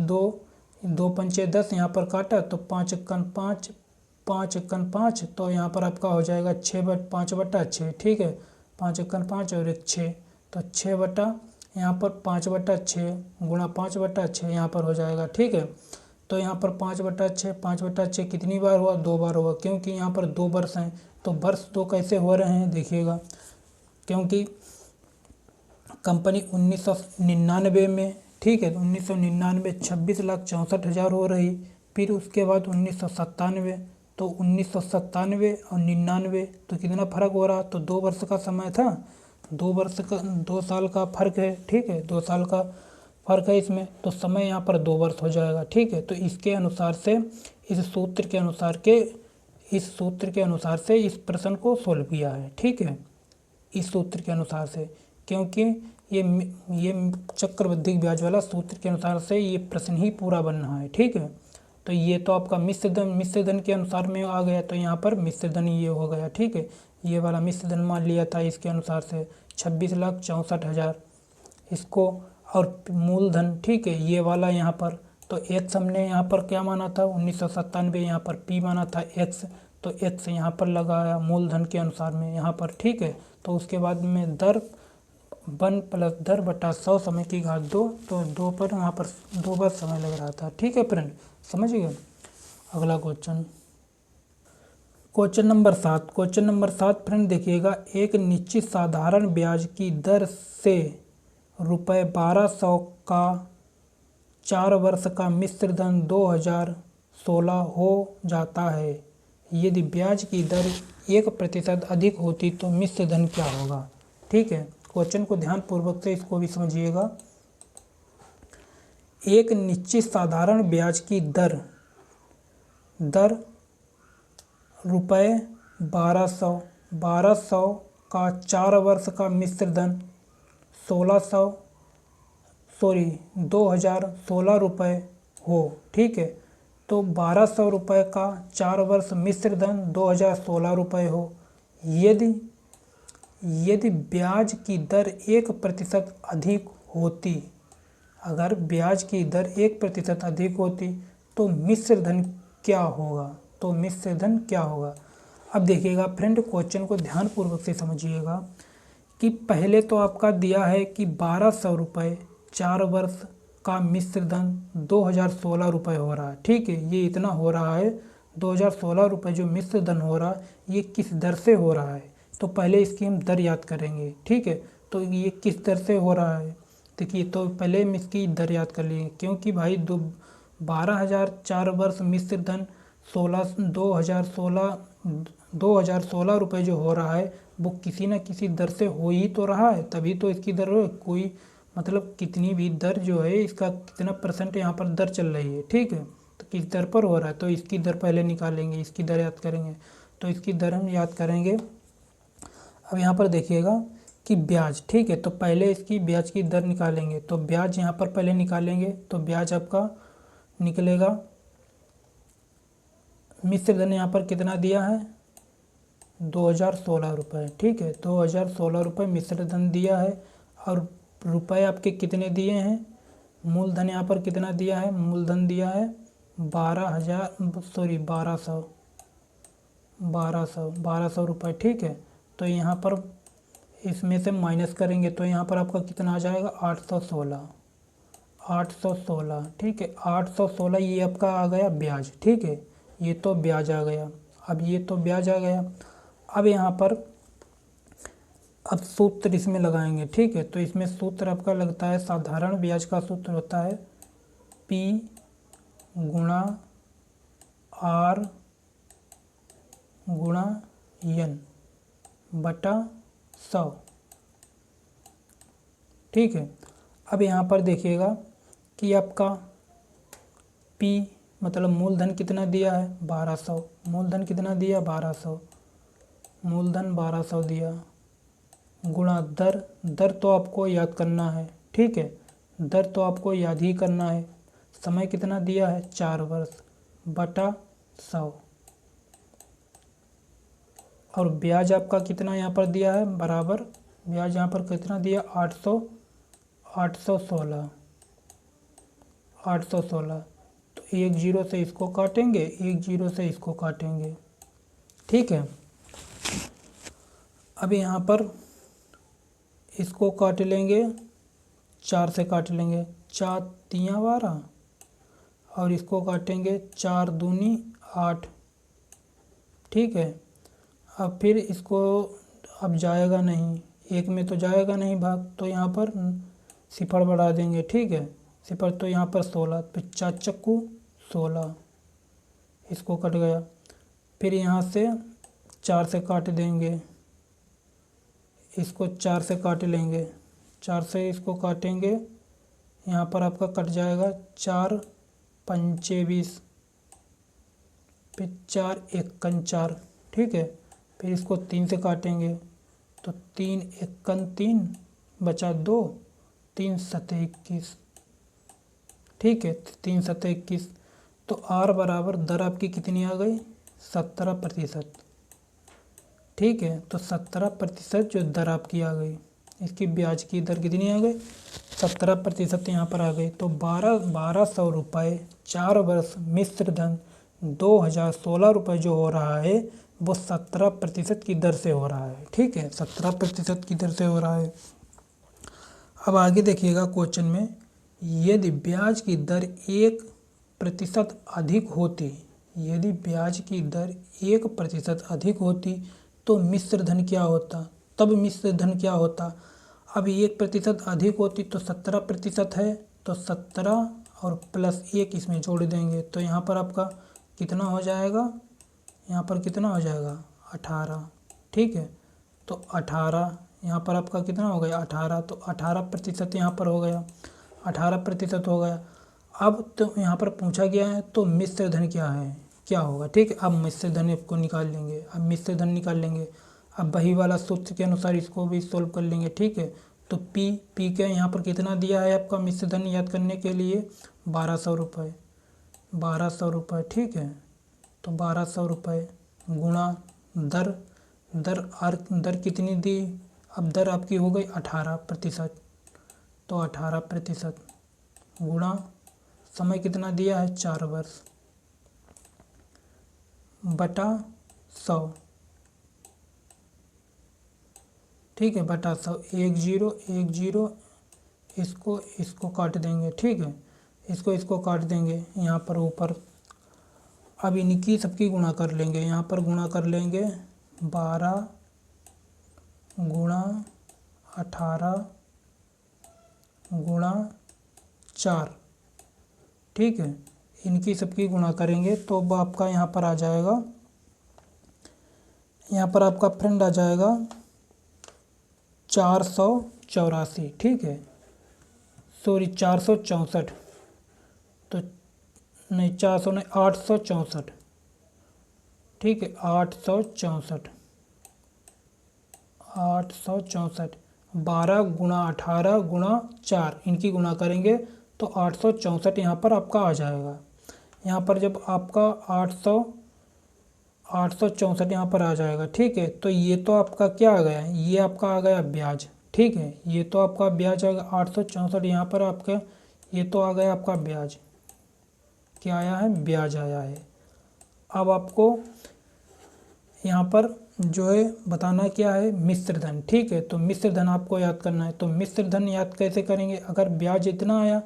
2 पंचे 10, यहाँ पर काटा तो 5 एकन 5, तो यहाँ पर आपका हो जाएगा 5/6। ठीक है, 5 एकन 5 और 1 6, तो 6 यहाँ पर 5/6 गुणा 5/6 यहाँ पर हो जाएगा। ठीक है, तो यहाँ पर 5/6 कितनी बार हुआ, 2 बार हुआ, क्योंकि यहाँ पर 2 वर्ष हैं। तो वर्ष 2 कैसे हो रहे हैं देखिएगा, क्योंकि कंपनी 1999 में, ठीक है, 1999 26,64,000 हो रही, फिर उसके बाद 1997, तो 1997 और 99 तो कितना फ़र्क हो रहा, तो 2 वर्ष का समय था, 2 साल का फ़र्क है। ठीक है, 2 साल का फ़र्क है इसमें, तो समय यहाँ पर 2 वर्ष हो जाएगा। ठीक है, तो इसके अनुसार से इस सूत्र के अनुसार से इस प्रश्न को सोल्व किया है। ठीक है, इस सूत्र के अनुसार से, क्योंकि ये चक्रवृद्धि ब्याज वाला सूत्र के अनुसार से ये प्रश्न ही पूरा बन रहा है। ठीक है, तो ये तो आपका मिश्र धन के अनुसार में आ गया, तो यहाँ पर मिश्र धन ये हो गया। ठीक है, ये वाला मिश्र धन मान लिया था, इसके अनुसार से 26,64,000 इसको, और मूलधन, ठीक है, ये वाला यहाँ पर, तो x हमने यहाँ पर क्या माना था, 1997, यहाँ पर p माना था x, तो x यहाँ पर लगाया मूलधन के अनुसार में यहाँ पर। ठीक है, तो उसके बाद में दर 1 प्लस दर बटा 100 समय की घात 2, तो 2 पर वहाँ पर 2 बार समय लग रहा था। ठीक है फ्रेंड, समझ गए। अगला क्वेश्चन नंबर 7 फ्रेंड देखिएगा, एक निश्चित साधारण ब्याज की दर से ₹1200 का 4 वर्ष का मिश्र धन 2016 हो जाता है। यदि ब्याज की दर 1% अधिक होती तो मिश्र धन क्या होगा। ठीक है, क्वेश्चन को ध्यानपूर्वक से इसको भी समझिएगा। एक निश्चित साधारण ब्याज की दर ₹1200 का 4 वर्ष का मिश्र धन 2016 रुपये हो। ठीक है, तो 1200 रुपये का 4 वर्ष मिश्र धन 2016 रुपये हो। यदि ब्याज की दर 1% अधिक होती, अगर ब्याज की दर 1% अधिक होती तो मिश्र धन क्या होगा। अब देखिएगा फ्रेंड, क्वेश्चन को ध्यानपूर्वक से समझिएगा कि पहले तो आपका दिया है कि 1200 रुपये 4 वर्ष का मिश्र धन 2016 रुपये हो रहा है। ठीक है, ये इतना हो रहा है 2016 रुपये जो मिश्र धन हो रहा है, ये किस दर से हो रहा है। तो पहले इसकी हम दर याद करेंगे। ठीक है, तो ये किस दर से हो रहा है, देखिए तो पहले हम इसकी दर याद कर लेंगे, क्योंकि भाई 12,000 4 वर्ष मिश्र धन 2016 रुपये जो हो रहा है वो किसी न किसी दर से हो ही तो रहा है, तभी तो इसकी दर कोई मतलब कितनी भी दर जो है इसका कितना परसेंट यहाँ पर दर चल रही है। ठीक है, तो किस दर पर हो रहा है, तो इसकी दर पहले निकालेंगे, इसकी दर याद करेंगे। तो इसकी दर हम याद करेंगे। अब यहाँ पर देखिएगा कि ब्याज, ठीक है, तो पहले इसकी ब्याज की दर निकालेंगे। तो ब्याज यहाँ पर पहले निकालेंगे, तो ब्याज आपका निकलेगा, मिश्र धन यहाँ पर कितना दिया है 2016 रुपये। ठीक है, 2016 रुपये मिश्र धन दिया है, और रुपए आपके कितने दिए हैं, मूलधन यहाँ पर कितना दिया है, मूलधन दिया है 1200 रुपये। ठीक है, तो यहाँ पर इसमें से माइनस करेंगे तो यहाँ पर आपका कितना आ जाएगा 816। ठीक है, 816 ये आपका आ गया ब्याज। ठीक है, ये तो ब्याज आ गया। अब ये तो ब्याज आ गया। अब यहाँ पर अब सूत्र इसमें लगाएंगे। ठीक है, तो इसमें सूत्र आपका लगता है, साधारण ब्याज का सूत्र होता है P गुणा R गुणा N बटा 100। ठीक है, अब यहाँ पर देखिएगा कि आपका P मतलब मूलधन कितना दिया है 1200, मूलधन कितना दिया 1200, मूलधन 1200 दिया, गुणा दर, दर तो आपको याद करना है। ठीक है, दर तो आपको याद ही करना है। समय कितना दिया है 4 वर्ष बटा 100, और ब्याज आपका कितना यहाँ पर दिया है बराबर, ब्याज यहाँ पर कितना दिया 816। तो एक जीरो से इसको काटेंगे, एक जीरो से इसको काटेंगे। ठीक है, अब यहाँ पर इसको काट लेंगे, 4 से काट लेंगे, 4 तियाँ 12, और इसको काटेंगे 4 दूनी 8। ठीक है, अब फिर इसको अब जाएगा नहीं, एक में तो जाएगा नहीं भाग, तो यहाँ पर सिफर बढ़ा देंगे। ठीक है, सिफर तो यहाँ पर 16, तो 4 चक्कू 16, इसको कट गया। फिर यहाँ से 4 से काट देंगे, इसको 4 से काट लेंगे, 4 से इसको काटेंगे, यहाँ पर आपका कट जाएगा 4 पंचे 20, फिर 4 एकन 4। ठीक है, फिर इसको 3 से काटेंगे, तो 3 एकन 3 बचा 2, 3 सते 21। ठीक है, 3 सते 21। तो R बराबर दर आपकी कितनी आ गई 17%। ठीक है, तो 17% जो दर आपकी आ गई, इसकी ब्याज की दर कितनी आ गई 17% यहाँ पर आ गई। तो 1200 रुपये 4 वर्ष मिश्र धन 2016 रुपये जो हो रहा है वो 17% की दर से हो रहा है। ठीक है, 17% की दर से हो रहा है। अब आगे देखिएगा क्वेश्चन में, यदि ब्याज की दर 1% अधिक होती, यदि ब्याज की दर 1% अधिक होती तो मिश्र धन क्या होता, तब मिश्र धन क्या होता। अब 1% अधिक होती तो 17% है, तो 17 और प्लस 1 इसमें जोड़ देंगे, तो यहाँ पर आपका कितना हो जाएगा, यहाँ पर कितना हो जाएगा 18। ठीक है, तो 18 यहाँ पर आपका कितना हो गया 18, तो 18% यहाँ पर हो गया, 18% हो गया। अब तो यहाँ पर पूछा गया है तो मिश्र धन क्या है, क्या होगा। ठीक है, अब मिश्र धन को निकाल लेंगे, अब मिश्र धन निकाल लेंगे। अब वही वाला सूत्र के अनुसार इसको भी सोल्व कर लेंगे। ठीक है, तो पी के यहाँ पर कितना दिया है आपका मिश्र धन याद करने के लिए 1200 रुपये, 1200 रुपये। ठीक है, तो 1200 रुपये गुणा दर, दर कितनी दी, अब दर आपकी हो गई 18%, तो 18% गुणा समय कितना दिया है 4 वर्ष बटा 100। ठीक है, बटा 100, 1 0 1 0, इसको काट देंगे, ठीक है, इसको काट देंगे यहाँ पर ऊपर। अब इनकी सबकी गुणा कर लेंगे, यहाँ पर गुणा कर लेंगे 12 गुणा 18 गुणा 4, ठीक है, इनकी सबकी गुणा करेंगे तो अब आपका यहाँ पर आ जाएगा, यहाँ पर आपका फ्रेंड आ जाएगा 484, ठीक है, सॉरी 464, तो नहीं 400 नहीं 864, ठीक है, 864, 12 गुणा 18 गुणा 4, इनकी गुणा करेंगे तो 864 यहाँ पर आपका आ जाएगा। यहाँ पर जब आपका 864 यहाँ पर आ जाएगा, ठीक है, तो ये तो आपका क्या आ गया, ये आपका आ गया ब्याज, ठीक है, ये तो आपका ब्याज आ गया 864, यहाँ पर आपका ये तो आ गया आपका ब्याज, क्या आया है, ब्याज आया है। अब आपको यहाँ पर जो है बताना क्या है, मिश्र धन, ठीक है, तो मिश्र धन आपको याद करना है। तो मिश्र धन याद कैसे करेंगे, अगर ब्याज इतना आया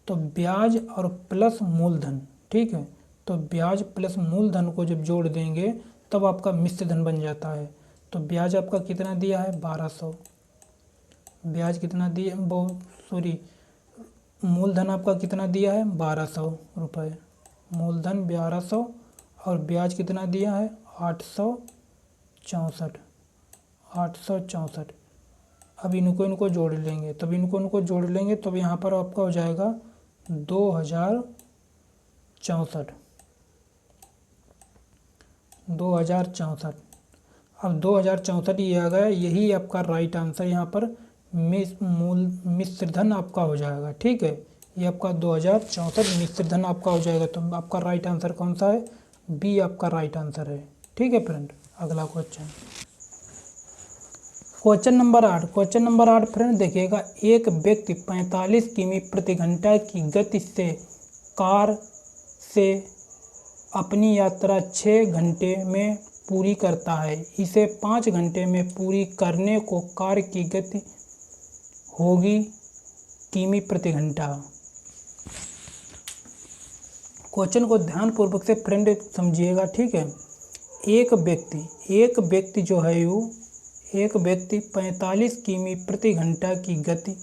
तो ब्याज और प्लस मूलधन, ठीक है, तो ब्याज प्लस मूलधन को जब जोड़ देंगे तब आपका मिश्र धन बन जाता है। तो ब्याज आपका कितना दिया है, 1200, ब्याज कितना दिया, सॉरी मूलधन आपका कितना दिया है, 1200 रुपये, मूलधन 1200, और ब्याज कितना दिया है, 864। अब इनको जोड़ लेंगे, तब इनको जोड़ लेंगे तब यहाँ पर आपका हो जाएगा 2064। अब 2064 ये आ गया, यही आपका राइट आंसर यहाँ पर मिश्रधन आपका हो जाएगा, ठीक है, ये आपका 2064 मिश्रधन आपका हो जाएगा। तो आपका राइट आंसर कौन सा है, बी आपका राइट आंसर है, ठीक है फ्रेंड। अगला क्वेश्चन नंबर 8 फ्रेंड देखिएगा, एक व्यक्ति 45 किमी प्रति घंटा की गति से कार से अपनी यात्रा 6 घंटे में पूरी करता है, इसे 5 घंटे में पूरी करने को कार की गति होगी किमी प्रति घंटा। क्वेश्चन को ध्यानपूर्वक से फ्रेंड समझिएगा, ठीक है। एक व्यक्ति जो है एक व्यक्ति 45 किमी प्रति घंटा की गति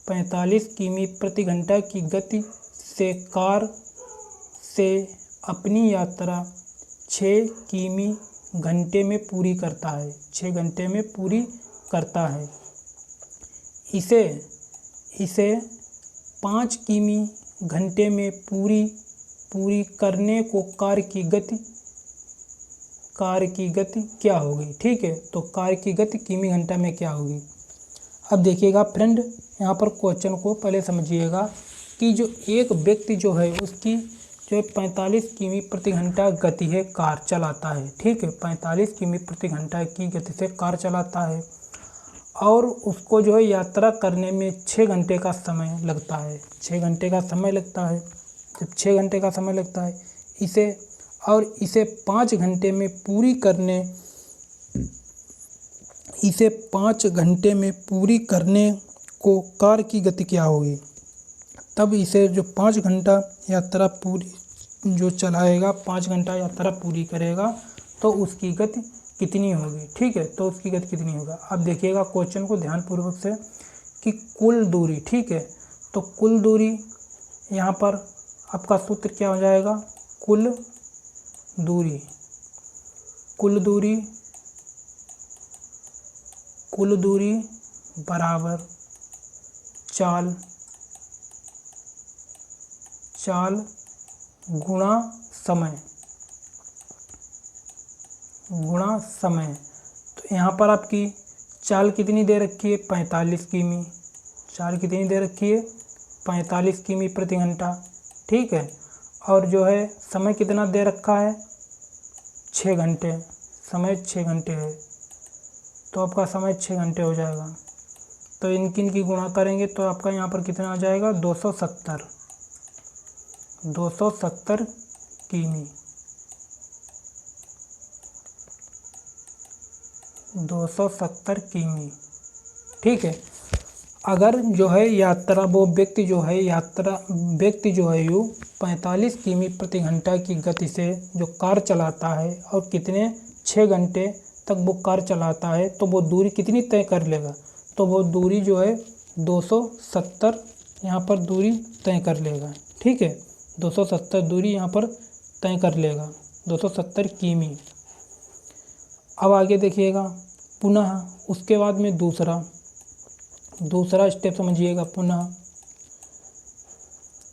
45 किमी प्रति घंटा की गति से कार से अपनी यात्रा 6 किमी घंटे में पूरी करता है, 6 घंटे में पूरी करता है, इसे 5 किमी घंटे में पूरी करने को कार की गति क्या होगी, ठीक है। तो कार की गति किमी घंटा में क्या होगी। अब देखिएगा फ्रेंड, यहाँ पर क्वेश्चन को पहले समझिएगा कि जो एक व्यक्ति जो है उसकी जो 45 किमी प्रति घंटा गति है, कार चलाता है, ठीक है, 45 किमी प्रति घंटा की गति से कार चलाता है और उसको जो है यात्रा करने में 6 घंटे का समय लगता है, 6 घंटे का समय लगता है। जब 6 घंटे का समय लगता है इसे 5 घंटे में पूरी करने को कार की गति क्या होगी। तब इसे जो 5 घंटा यात्रा पूरी जो चलाएगा, 5 घंटा यात्रा पूरी करेगा तो उसकी गति कितनी होगी, ठीक है, तो उसकी गति कितनी होगा। अब देखिएगा क्वेश्चन को ध्यानपूर्वक से कि कुल दूरी, ठीक है, तो कुल दूरी यहाँ पर आपका सूत्र क्या हो जाएगा, कुल दूरी बराबर चाल गुणा समय। तो यहाँ पर आपकी चाल कितनी दे रखी है, 45 किमी, चाल कितनी दे रखी है, 45 किमी प्रति घंटा, ठीक है, और जो है समय कितना दे रखा है, 6 घंटे, समय 6 घंटे है, तो आपका समय 6 घंटे हो जाएगा। तो इनकी गुणा करेंगे तो आपका यहाँ पर कितना आ जाएगा, 270 किमी, 270 किमी। ठीक है। अगर जो है यात्रा वो व्यक्ति जो है यू 45 किमी प्रति घंटा की गति से जो कार चलाता है और 6 घंटे तक वो कार चलाता है तो वो दूरी कितनी तय कर लेगा? तो वो दूरी जो है 270 यहाँ पर दूरी तय कर लेगा। ठीक है, 270 दूरी यहाँ पर तय कर लेगा, 270 किमी। अब आगे देखिएगा, पुनः उसके बाद में दूसरा स्टेप समझिएगा। पुनः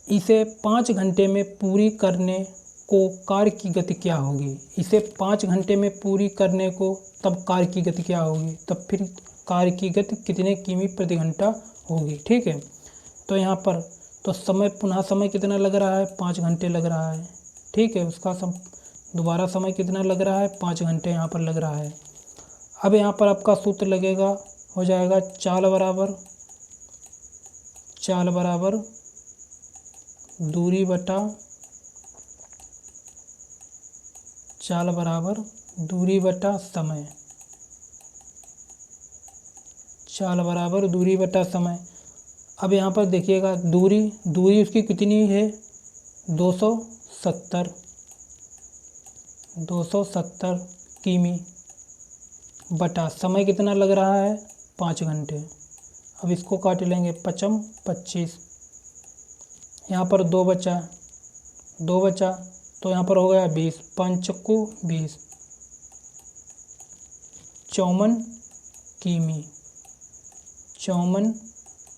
इसे 5 घंटे में पूरी करने को कार की गति क्या होगी? इसे 5 घंटे में पूरी करने को तब कार की गति क्या होगी? तब फिर कार की गति कितने किमी प्रति घंटा होगी? ठीक है, तो यहाँ पर तो समय कितना लग रहा है? 5 घंटे लग रहा है। ठीक है, उसका दोबारा समय कितना लग रहा है? 5 घंटे यहाँ पर लग रहा है। अब यहाँ पर आपका सूत्र लगेगा, हो जाएगा चाल बराबर दूरी बटा समय। चाल बराबर दूरी बटा समय। अब यहाँ पर देखिएगा, दूरी उसकी कितनी है? 270 किमी बटा समय कितना लग रहा है? 5 घंटे। अब इसको काट लेंगे, 5 25, यहाँ पर 2 बचा तो यहाँ पर हो गया 20, 5 चक्कू 20, 54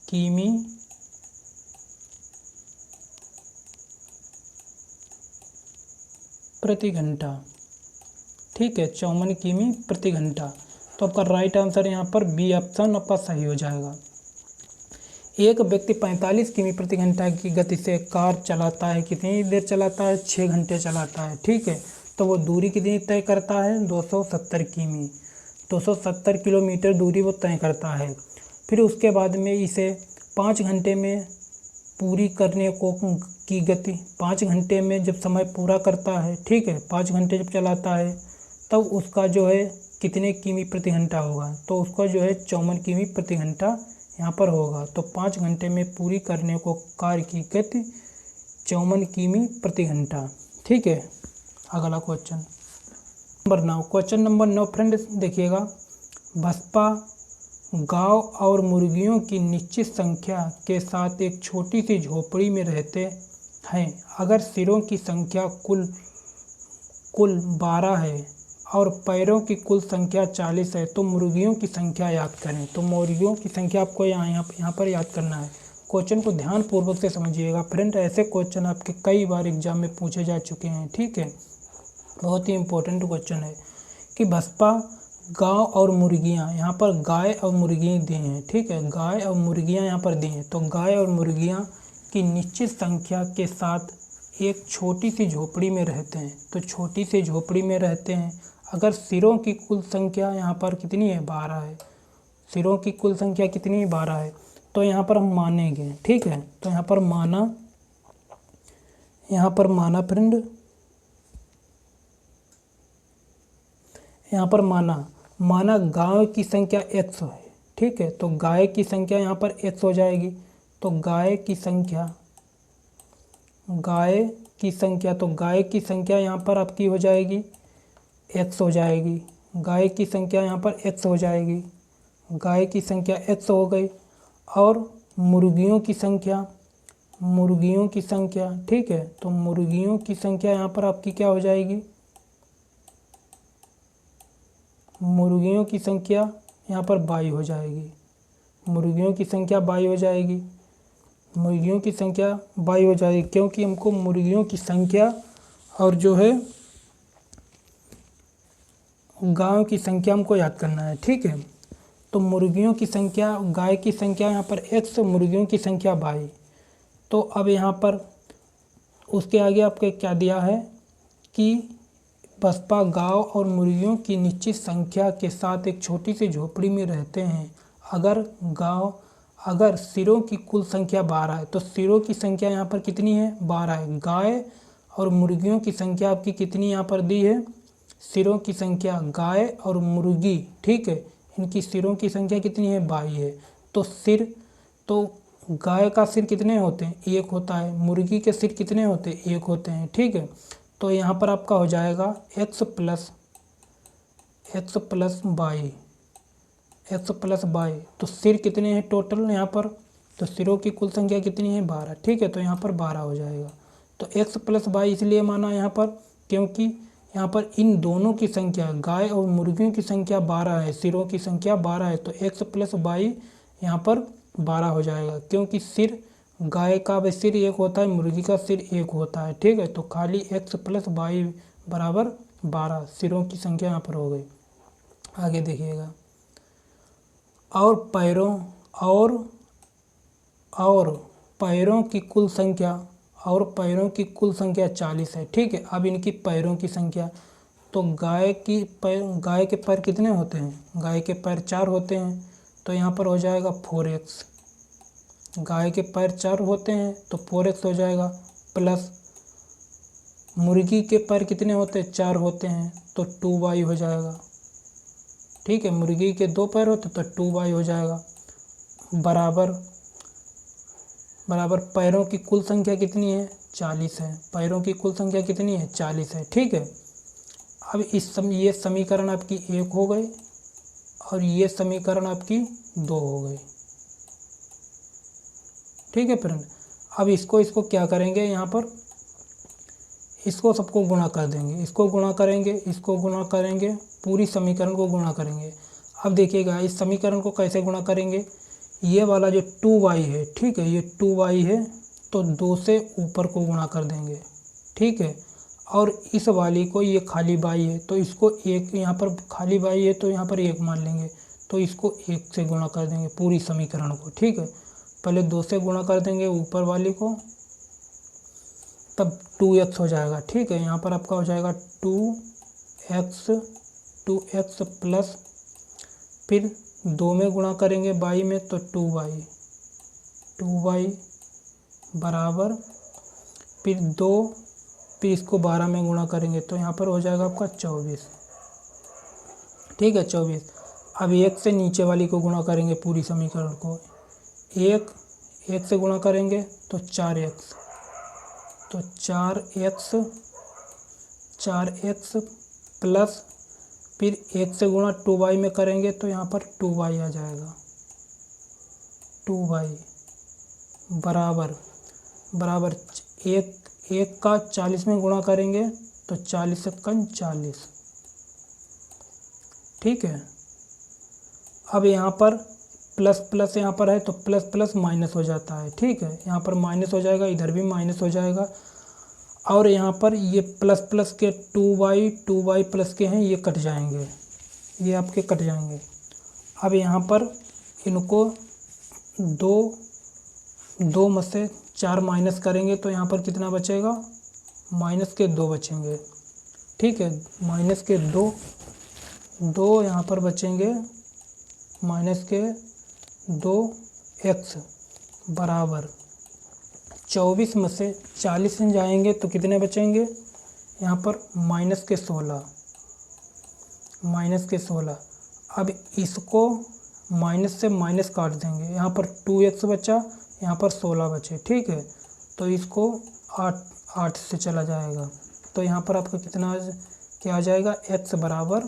किमी प्रति घंटा। ठीक है, 54 किमी प्रति घंटा। तो आपका राइट आंसर यहाँ पर बी ऑप्शन आपका सही हो जाएगा। एक व्यक्ति 45 किमी प्रति घंटा की गति से कार चलाता है, कितनी देर चलाता है? 6 घंटे चलाता है। ठीक है, तो वो दूरी कितनी तय करता है? 270 किमी, 270 किलोमीटर दूरी वो तय करता है। फिर उसके बाद में इसे 5 घंटे में पूरी करने को की गति, 5 घंटे में जब समय पूरा करता है, ठीक है, 5 घंटे जब चलाता है तब उसका जो है कितने किमी प्रति घंटा होगा? तो उसका जो है 54 किमी प्रति घंटा यहाँ पर होगा। तो 5 घंटे में पूरी करने को कार की गति 54 किमी प्रति घंटा। ठीक है, अगला क्वेश्चन नंबर 9 फ्रेंड्स देखिएगा, बसपा गांव और मुर्गियों की निश्चित संख्या के साथ एक छोटी सी झोपड़ी में रहते हैं। अगर सिरों की संख्या कुल 12 है और पैरों की कुल संख्या 40 है तो मुर्गियों की संख्या याद करें। तो मुर्गियों की संख्या आपको यहाँ पर याद करना है। क्वेश्चन को ध्यानपूर्वक से समझिएगा फ्रेंड, ऐसे क्वेश्चन आपके कई बार एग्जाम में पूछे जा चुके हैं। ठीक है, बहुत ही इम्पोर्टेंट क्वेश्चन है कि बसपा गांव और मुर्गियां, यहाँ पर गाय और मुर्गियाँ दी हैं। ठीक है, गाय और मुर्गियां यहाँ पर दी हैं। तो गाय और मुर्गियां की निश्चित संख्या के साथ एक छोटी सी झोपड़ी में रहते हैं। तो छोटी सी झोपड़ी में रहते हैं। अगर सिरों की कुल संख्या यहाँ पर कितनी है? 12 है। सिरों की कुल संख्या कितनी है? 12 है। तो यहाँ पर हम मानेंगे। ठीक है, तो यहाँ पर माना फ्रेंड, यहाँ पर माना गाय की संख्या 100 है। ठीक है, तो गाय की संख्या यहाँ पर 100 हो जाएगी। तो गाय की संख्या यहाँ पर आपकी हो जाएगी 100 हो जाएगी। गाय की संख्या यहाँ पर 100 हो जाएगी। गाय की संख्या 100 हो गई। और मुर्गियों की संख्या, ठीक है, तो मुर्गियों की संख्या यहाँ पर आपकी क्या हो जाएगी? मुर्गियों की संख्या यहाँ पर 22 हो जाएगी। मुर्गियों की संख्या 22 हो जाएगी। मुर्गियों की संख्या 22 हो जाएगी, क्योंकि हमको मुर्गियों की संख्या और जो है गायों की संख्या हमको याद करना है। ठीक है, तो मुर्गियों की संख्या, गाय की संख्या यहाँ पर 100, मुर्गियों की संख्या 22। तो अब यहाँ पर उसके आगे आपके क्या दिया है कि बसपा गांव और मुर्गियों की निश्चित संख्या के साथ एक छोटी सी झोपड़ी में रहते हैं। अगर सिरों की कुल संख्या 12 है तो सिरों की संख्या यहाँ पर कितनी है? 12 है। गाय और मुर्गियों की संख्या आपकी कितनी यहाँ पर दी है? सिरों की संख्या गाय और मुर्गी, ठीक है, इनकी सिरों की संख्या कितनी है, 22 है। तो सिर, तो गाय का सिर कितने होते हैं, एक होता है। मुर्गी के सिर कितने होते हैं, एक होते हैं, ठीक है। तो यहाँ पर आपका हो जाएगा x प्लस बाई। तो सिर कितने हैं टोटल यहाँ पर, तो सिरों की कुल संख्या कितनी है, 12, ठीक है। तो यहाँ पर 12 हो जाएगा। तो x प्लस बाई इसलिए माना यहाँ पर क्योंकि यहाँ पर इन दोनों की संख्या, गाय और मुर्गियों की संख्या 12 है, सिरों की संख्या 12 है। तो x प्लस बाई यहाँ पर 12 हो जाएगा, क्योंकि सिर, गाय का भी सिर एक होता है, मुर्गी का सिर एक होता है, ठीक है। तो खाली x प्लस बाई बराबर 12 सिरों की संख्या यहाँ पर हो गई। आगे देखिएगा, और पैरों की कुल संख्या, और पैरों की कुल संख्या 40 है, ठीक है। अब इनकी पैरों की संख्या, तो गाय के पैर कितने होते हैं, गाय के पैर 4 होते हैं। तो यहाँ पर हो जाएगा 4x, गाय के पैर 4 होते हैं तो 4x हो जाएगा, प्लस मुर्गी के पैर कितने होते हैं, 4 होते हैं तो 2y हो जाएगा, ठीक है। मुर्गी के 2 पैर होते तो 2y हो जाएगा, बराबर पैरों की कुल संख्या कितनी है, 40 है। पैरों की कुल संख्या कितनी है, 40 है, ठीक है। अब ये समीकरण आपकी 1 हो गई और ये समीकरण आपकी 2 हो गई, ठीक है फ्रेंड। अब इसको क्या करेंगे, यहाँ पर इसको सबको गुणा कर देंगे, इसको गुणा करेंगे, पूरी समीकरण को गुणा करेंगे। अब देखिएगा इस समीकरण को कैसे गुणा करेंगे, ये वाला जो 2y है, ठीक है, ये 2y है तो 2 से ऊपर को गुणा कर देंगे, ठीक है। और इस वाली को, ये खाली बाई है तो इसको 1, यहाँ पर खाली बाई है तो यहाँ पर 1 मान लेंगे, तो इसको 1 से गुणा कर देंगे पूरी समीकरण को, ठीक है। पहले 2 से गुणा कर देंगे ऊपर वाली को, तब 2x हो जाएगा, ठीक है। यहाँ पर आपका हो जाएगा 2x प्लस, फिर 2 में गुणा करेंगे बाई में तो 2y बराबर, फिर इसको 12 में गुणा करेंगे तो यहाँ पर हो जाएगा आपका 24, ठीक है, 24। अब 1 से नीचे वाली को गुणा करेंगे पूरी समीकरण को, 1 से गुणा करेंगे तो 4x, तो 4x प्लस, फिर 1 से गुणा 2y में करेंगे तो यहाँ पर 2y आ जाएगा, 2y बराबर 1 का 40 में गुणा करेंगे तो 40 कन 40, ठीक है। अब यहाँ पर प्लस यहाँ पर है तो प्लस माइनस हो जाता है, ठीक है। यहाँ पर माइनस हो जाएगा, इधर भी माइनस हो जाएगा, और यहाँ पर ये प्लस के 2y प्लस के हैं, ये कट जाएंगे, ये आपके कट जाएंगे। अब यहाँ पर इनको 2 में से 4 माइनस करेंगे तो यहाँ पर कितना बचेगा, माइनस के 2 बचेंगे, ठीक है। माइनस के 2 यहाँ पर बचेंगे, माइनस के 2x बराबर 24 में से 40 में जाएंगे तो कितने बचेंगे, यहाँ पर माइनस के 16। अब इसको माइनस से माइनस काट देंगे, यहाँ पर 2x बचा, यहाँ पर 16 बचे, ठीक है। तो इसको 8 से चला जाएगा, तो यहाँ पर आपका क्या आ जाएगा, x बराबर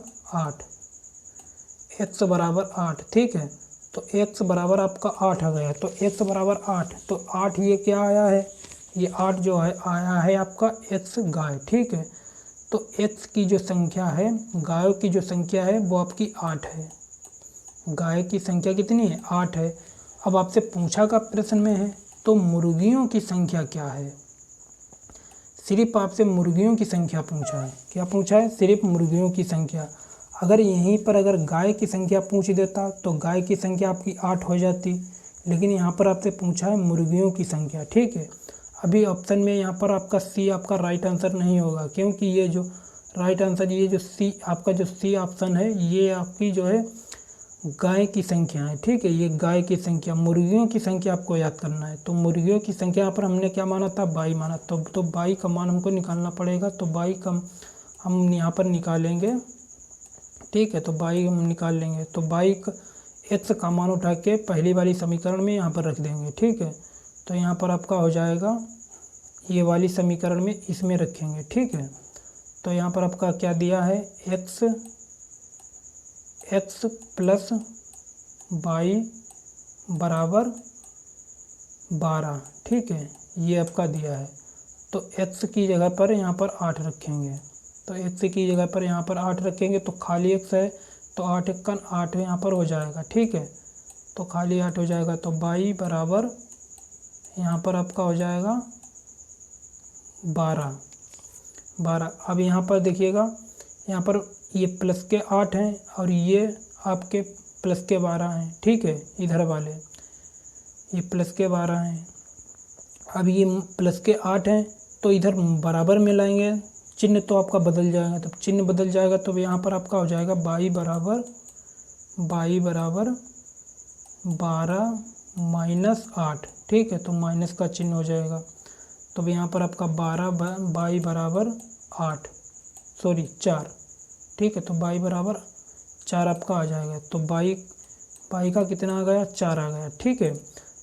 8, ठीक है। तो x बराबर आपका 8 आ गया, तो x बराबर 8, तो 8 ये क्या आया है, ये 8 जो है आया है आपका x गाय, ठीक है। तो x की जो संख्या है, गायों की जो संख्या है वो आपकी 8 है, गाय की संख्या कितनी है, 8 है। अब आपसे पूछा का प्रश्न में है तो मुर्गियों की संख्या क्या है, सिर्फ आपसे मुर्गियों की संख्या पूछा है, क्या पूछा है, सिर्फ मुर्गियों की संख्या। अगर यहीं पर अगर गाय की संख्या पूछ देता तो गाय की संख्या आपकी 8 हो जाती, लेकिन यहाँ पर आपसे पूछा है मुर्गियों की संख्या, ठीक है। अभी ऑप्शन में यहाँ पर आपका सी आपका राइट आंसर नहीं होगा, क्योंकि ये जो राइट आंसर, ये जो सी आपका जो सी ऑप्शन है, ये आपकी जो है गाय की संख्या है, ठीक है। ये गाय की संख्या, मुर्गियों की संख्या आपको याद करना है। तो मुर्गियों की संख्या यहाँ पर हमने क्या माना था, 22 माना, तो 22 का मान हमको निकालना पड़ेगा। तो 22 का हम यहाँ पर निकालेंगे, ठीक है। तो y हम निकाल लेंगे, तो y x का मान उठा के पहली वाली समीकरण में यहाँ पर रख देंगे, ठीक है। तो यहाँ पर आपका हो जाएगा, ये वाली समीकरण में इसमें रखेंगे, ठीक है। तो यहाँ पर आपका क्या दिया है, x प्लस y बराबर 12, ठीक है, ये आपका दिया है। तो x की जगह पर यहाँ पर 8 रखेंगे, तो x की जगह पर यहाँ पर 8 रखेंगे, तो खाली x है, तो 8 एकन 8 यहाँ पर हो जाएगा, ठीक है। तो खाली 8 हो जाएगा, तो y बराबर यहाँ पर आपका हो जाएगा 12। अब यहाँ पर देखिएगा, यहाँ पर ये प्लस के 8 हैं और ये आपके प्लस के 12 हैं, ठीक है। इधर वाले ये प्लस के 12 हैं। अब ये प्लस के 8 हैं, तो इधर बराबर में लाएंगे, चिन्ह तो आपका बदल जाएगा। तो चिन्ह बदल जाएगा, तो यहाँ पर आपका हो जाएगा y बराबर 12 माइनस 8, ठीक है। तो माइनस का चिन्ह हो जाएगा, तो यहाँ पर आपका y बराबर 4, ठीक है। तो y बराबर 4 आपका आ जाएगा, तो y का कितना आ गया, 4 आ गया, ठीक है।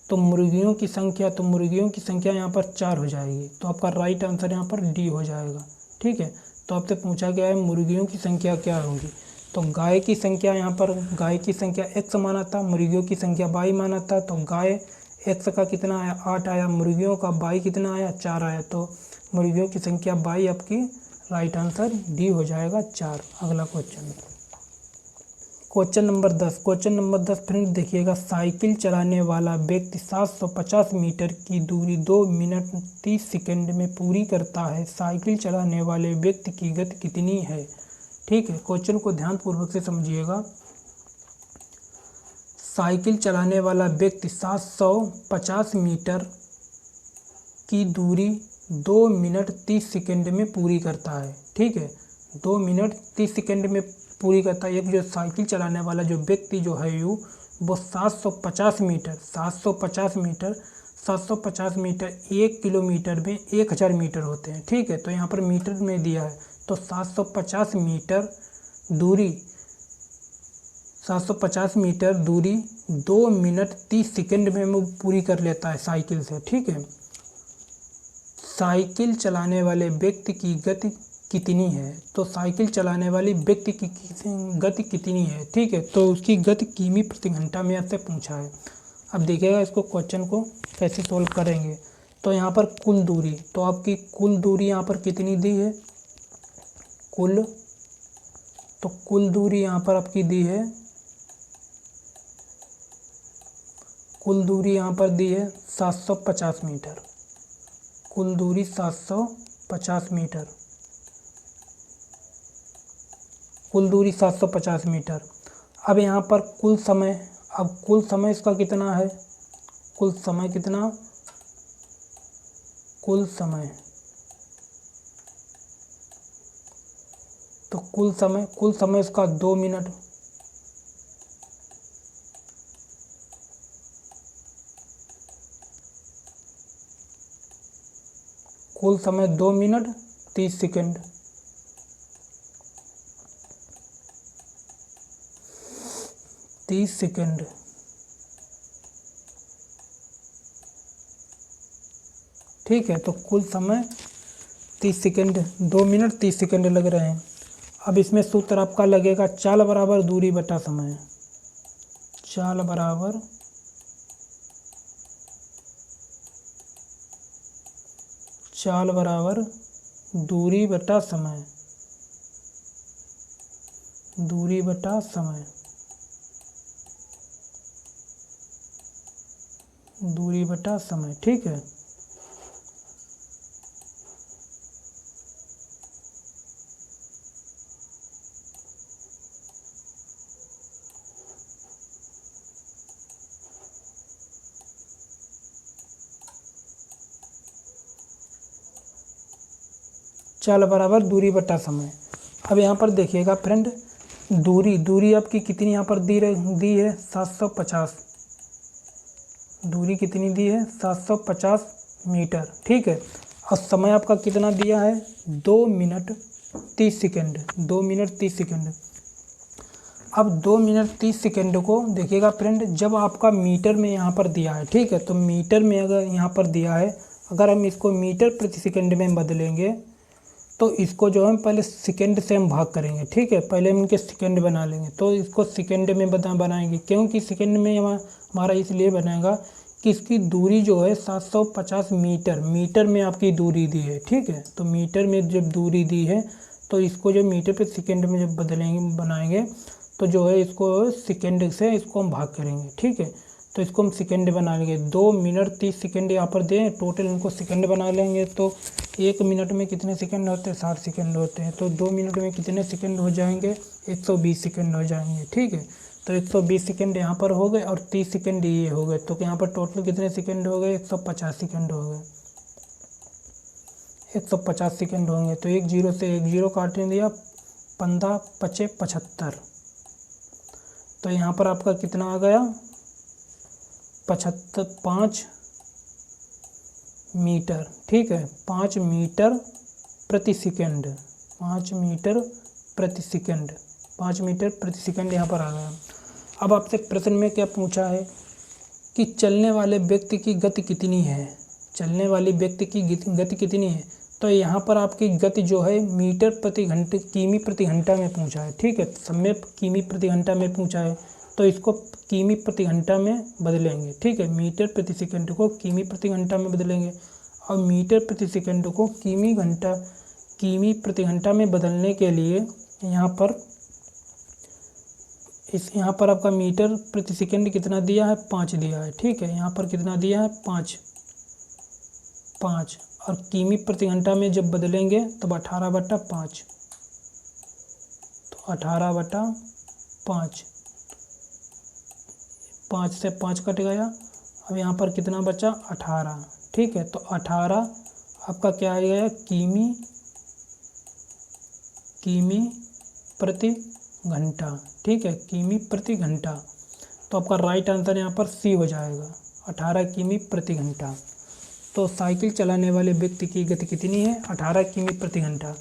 तो मुर्गियों की संख्या यहाँ पर 4 हो जाएगी, तो आपका राइट आंसर यहाँ पर डी हो जाएगा, ठीक है। तो आपसे पूछा गया है मुर्गियों की संख्या क्या होगी, तो गाय की संख्या, यहाँ पर गाय की संख्या x माना था, मुर्गियों की संख्या y माना था। तो गाय x का कितना आया, 8 आया, मुर्गियों का y कितना आया, 4 आया। तो मुर्गियों की संख्या y आपकी राइट आंसर डी हो जाएगा, 4। अगला क्वेश्चन नंबर 10 फ्रेंड देखिएगा, साइकिल चलाने वाला व्यक्ति 750 मीटर की दूरी 2 मिनट 30 सेकंड में पूरी करता है। साइकिल चलाने वाले व्यक्ति की गति कितनी है, ठीक है। क्वेश्चन को ध्यानपूर्वक से समझिएगा। साइकिल चलाने वाला व्यक्ति 750 मीटर की दूरी 2 मिनट 30 सेकंड में पूरी करता है, ठीक है। 2 मिनट 30 सेकंड में पूरी करता है। एक जो साइकिल चलाने वाला जो व्यक्ति जो है वो 750 मीटर 1 किलोमीटर में 1000 मीटर होते हैं, ठीक है। तो यहाँ पर मीटर में दिया है, तो 750 मीटर दूरी 2 मिनट 30 सेकंड में वो पूरी कर लेता है साइकिल से, ठीक है। साइकिल चलाने वाले व्यक्ति की गति कितनी है, तो साइकिल चलाने वाली व्यक्ति की गति कितनी है, ठीक है। तो उसकी गति किमी प्रति घंटा में आपसे पूछा है। अब देखिएगा इसको क्वेश्चन को कैसे सोल्व करेंगे। तो यहाँ पर कुल दूरी, तो आपकी कुल दूरी यहाँ पर कितनी दी है, कुल दूरी यहाँ पर आपकी दी है, कुल दूरी यहाँ पर दी है 750 मीटर, कुल दूरी 750 मीटर, कुल दूरी 750 मीटर। अब यहाँ पर कुल समय इसका कितना है, कुल समय कितना, कुल समय, तो कुल समय इसका 2 मिनट, कुल समय 2 मिनट 30 सेकंड, ठीक है। तो कुल समय 30 सेकंड, 2 मिनट 30 सेकंड लग रहे हैं। अब इसमें सूत्र आपका लगेगा चाल बराबर दूरी बटा समय, चाल बराबर दूरी बटा समय, दूरी बटा समय, दूरी बटा समय, ठीक है। चाल बराबर दूरी बटा समय। अब यहाँ पर देखिएगा फ्रेंड, दूरी आपकी कितनी यहाँ पर दी है 750, दूरी कितनी दी है 750 मीटर, ठीक है। और समय आपका कितना दिया है 2 मिनट 30 सेकेंड, 2 मिनट 30 सेकेंड। अब 2 मिनट 30 सेकेंड को देखिएगा फ्रेंड, जब आपका मीटर में यहाँ पर दिया है, ठीक है, तो मीटर में अगर यहाँ पर दिया है, अगर हम इसको मीटर प्रति सेकेंड में बदलेंगे तो इसको जो है पहले सेकेंड से हम भाग करेंगे, ठीक है, पहले हम इनके सेकेंड बना लेंगे। तो इसको सेकेंड में बनाएंगे, क्योंकि सेकेंड में हमारा इसलिए बनेगा कि इसकी दूरी जो है 750 मीटर में आपकी दूरी दी है, ठीक है। तो मीटर में जब दूरी दी है तो इसको जो मीटर पे सेकेंड में जब बनाएंगे तो जो है इसको सेकेंड से इसको हम भाग करेंगे, ठीक है। तो इसको हम सेकेंड बना लेंगे। 2 मिनट 30 सेकेंड यहाँ पर दें, टोटल इनको सेकेंड बना लेंगे। तो 1 मिनट में कितने सेकेंड होते हैं? 60 सेकेंड होते हैं। तो 2 मिनट में कितने सेकेंड हो जाएंगे? 120 सेकेंड हो जाएंगे, ठीक है। तो 120 सेकेंड यहाँ पर हो गए और 30 सेकेंड ये हो गए। तो यहाँ पर टोटल कितने सेकेंड हो गए? 150 सेकेंड हो गए। 150 सेकेंड होंगे। तो 1 0 से 1 0 काटने दिया, 15 5 75। तो यहाँ पर आपका कितना आ गया? 5 मीटर, ठीक है, 5 मीटर प्रति सेकेंड, 5 मीटर प्रति सेकेंड, 5 मीटर प्रति सेकेंड यहाँ पर आ गया। अब आपसे प्रश्न में क्या पूछा है कि चलने वाले व्यक्ति की गति कितनी है? चलने वाली व्यक्ति की गति कितनी है? तो यहाँ पर आपकी गति जो है मीटर प्रति घंटे, किमी प्रति घंटा में पूछा है, ठीक है। समय किमी प्रति घंटा में पूछा है तो इसको किमी प्रति घंटा में बदलेंगे, ठीक है। मीटर प्रति सेकंड को किमी प्रति घंटा में बदलेंगे और मीटर प्रति सेकंड को किमी प्रति घंटा में बदलने के लिए यहाँ पर आपका मीटर प्रति सेकंड कितना दिया है? 5 दिया है, ठीक है। यहाँ पर कितना दिया है? 5। और किमी प्रति घंटा में जब बदलेंगे तब 18/5, तो 18/5, 5 से 5 कट गया। अब यहाँ पर कितना बचा? 18, ठीक है। तो 18 आपका क्या आ गया? किमी प्रति घंटा, ठीक है, किमी प्रति घंटा। तो आपका राइट आंसर यहाँ पर सी हो जाएगा, 18 किमी प्रति घंटा। तो साइकिल चलाने वाले व्यक्ति की गति कितनी है? 18 किमी प्रति घंटा।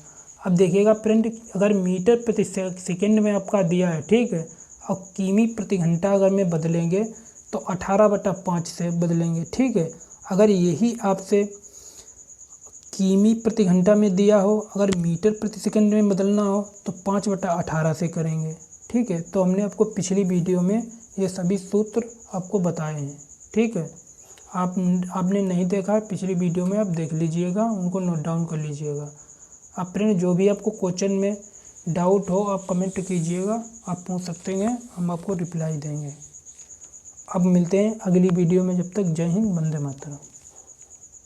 अब देखिएगा फ्रेंड, अगर मीटर प्रति सेकंड में आपका दिया है, ठीक है, और किमी प्रति घंटा अगर में बदलेंगे तो 18/5 से बदलेंगे, ठीक है। अगर यही आपसे किमी प्रति घंटा में दिया हो, अगर मीटर प्रति सेकंड में बदलना हो तो 5/18 से करेंगे, ठीक है। तो हमने आपको पिछली वीडियो में ये सभी सूत्र आपको बताए हैं, ठीक है। आपने नहीं देखा है पिछली वीडियो में, आप देख लीजिएगा, उनको नोट डाउन कर लीजिएगा। आप फ्रेंड जो भी आपको क्वेश्चन में डाउट हो आप कमेंट कीजिएगा, आप पूछ सकते हैं, हम आपको रिप्लाई देंगे। अब मिलते हैं अगली वीडियो में, जब तक जय हिंद, वंदे मातरम।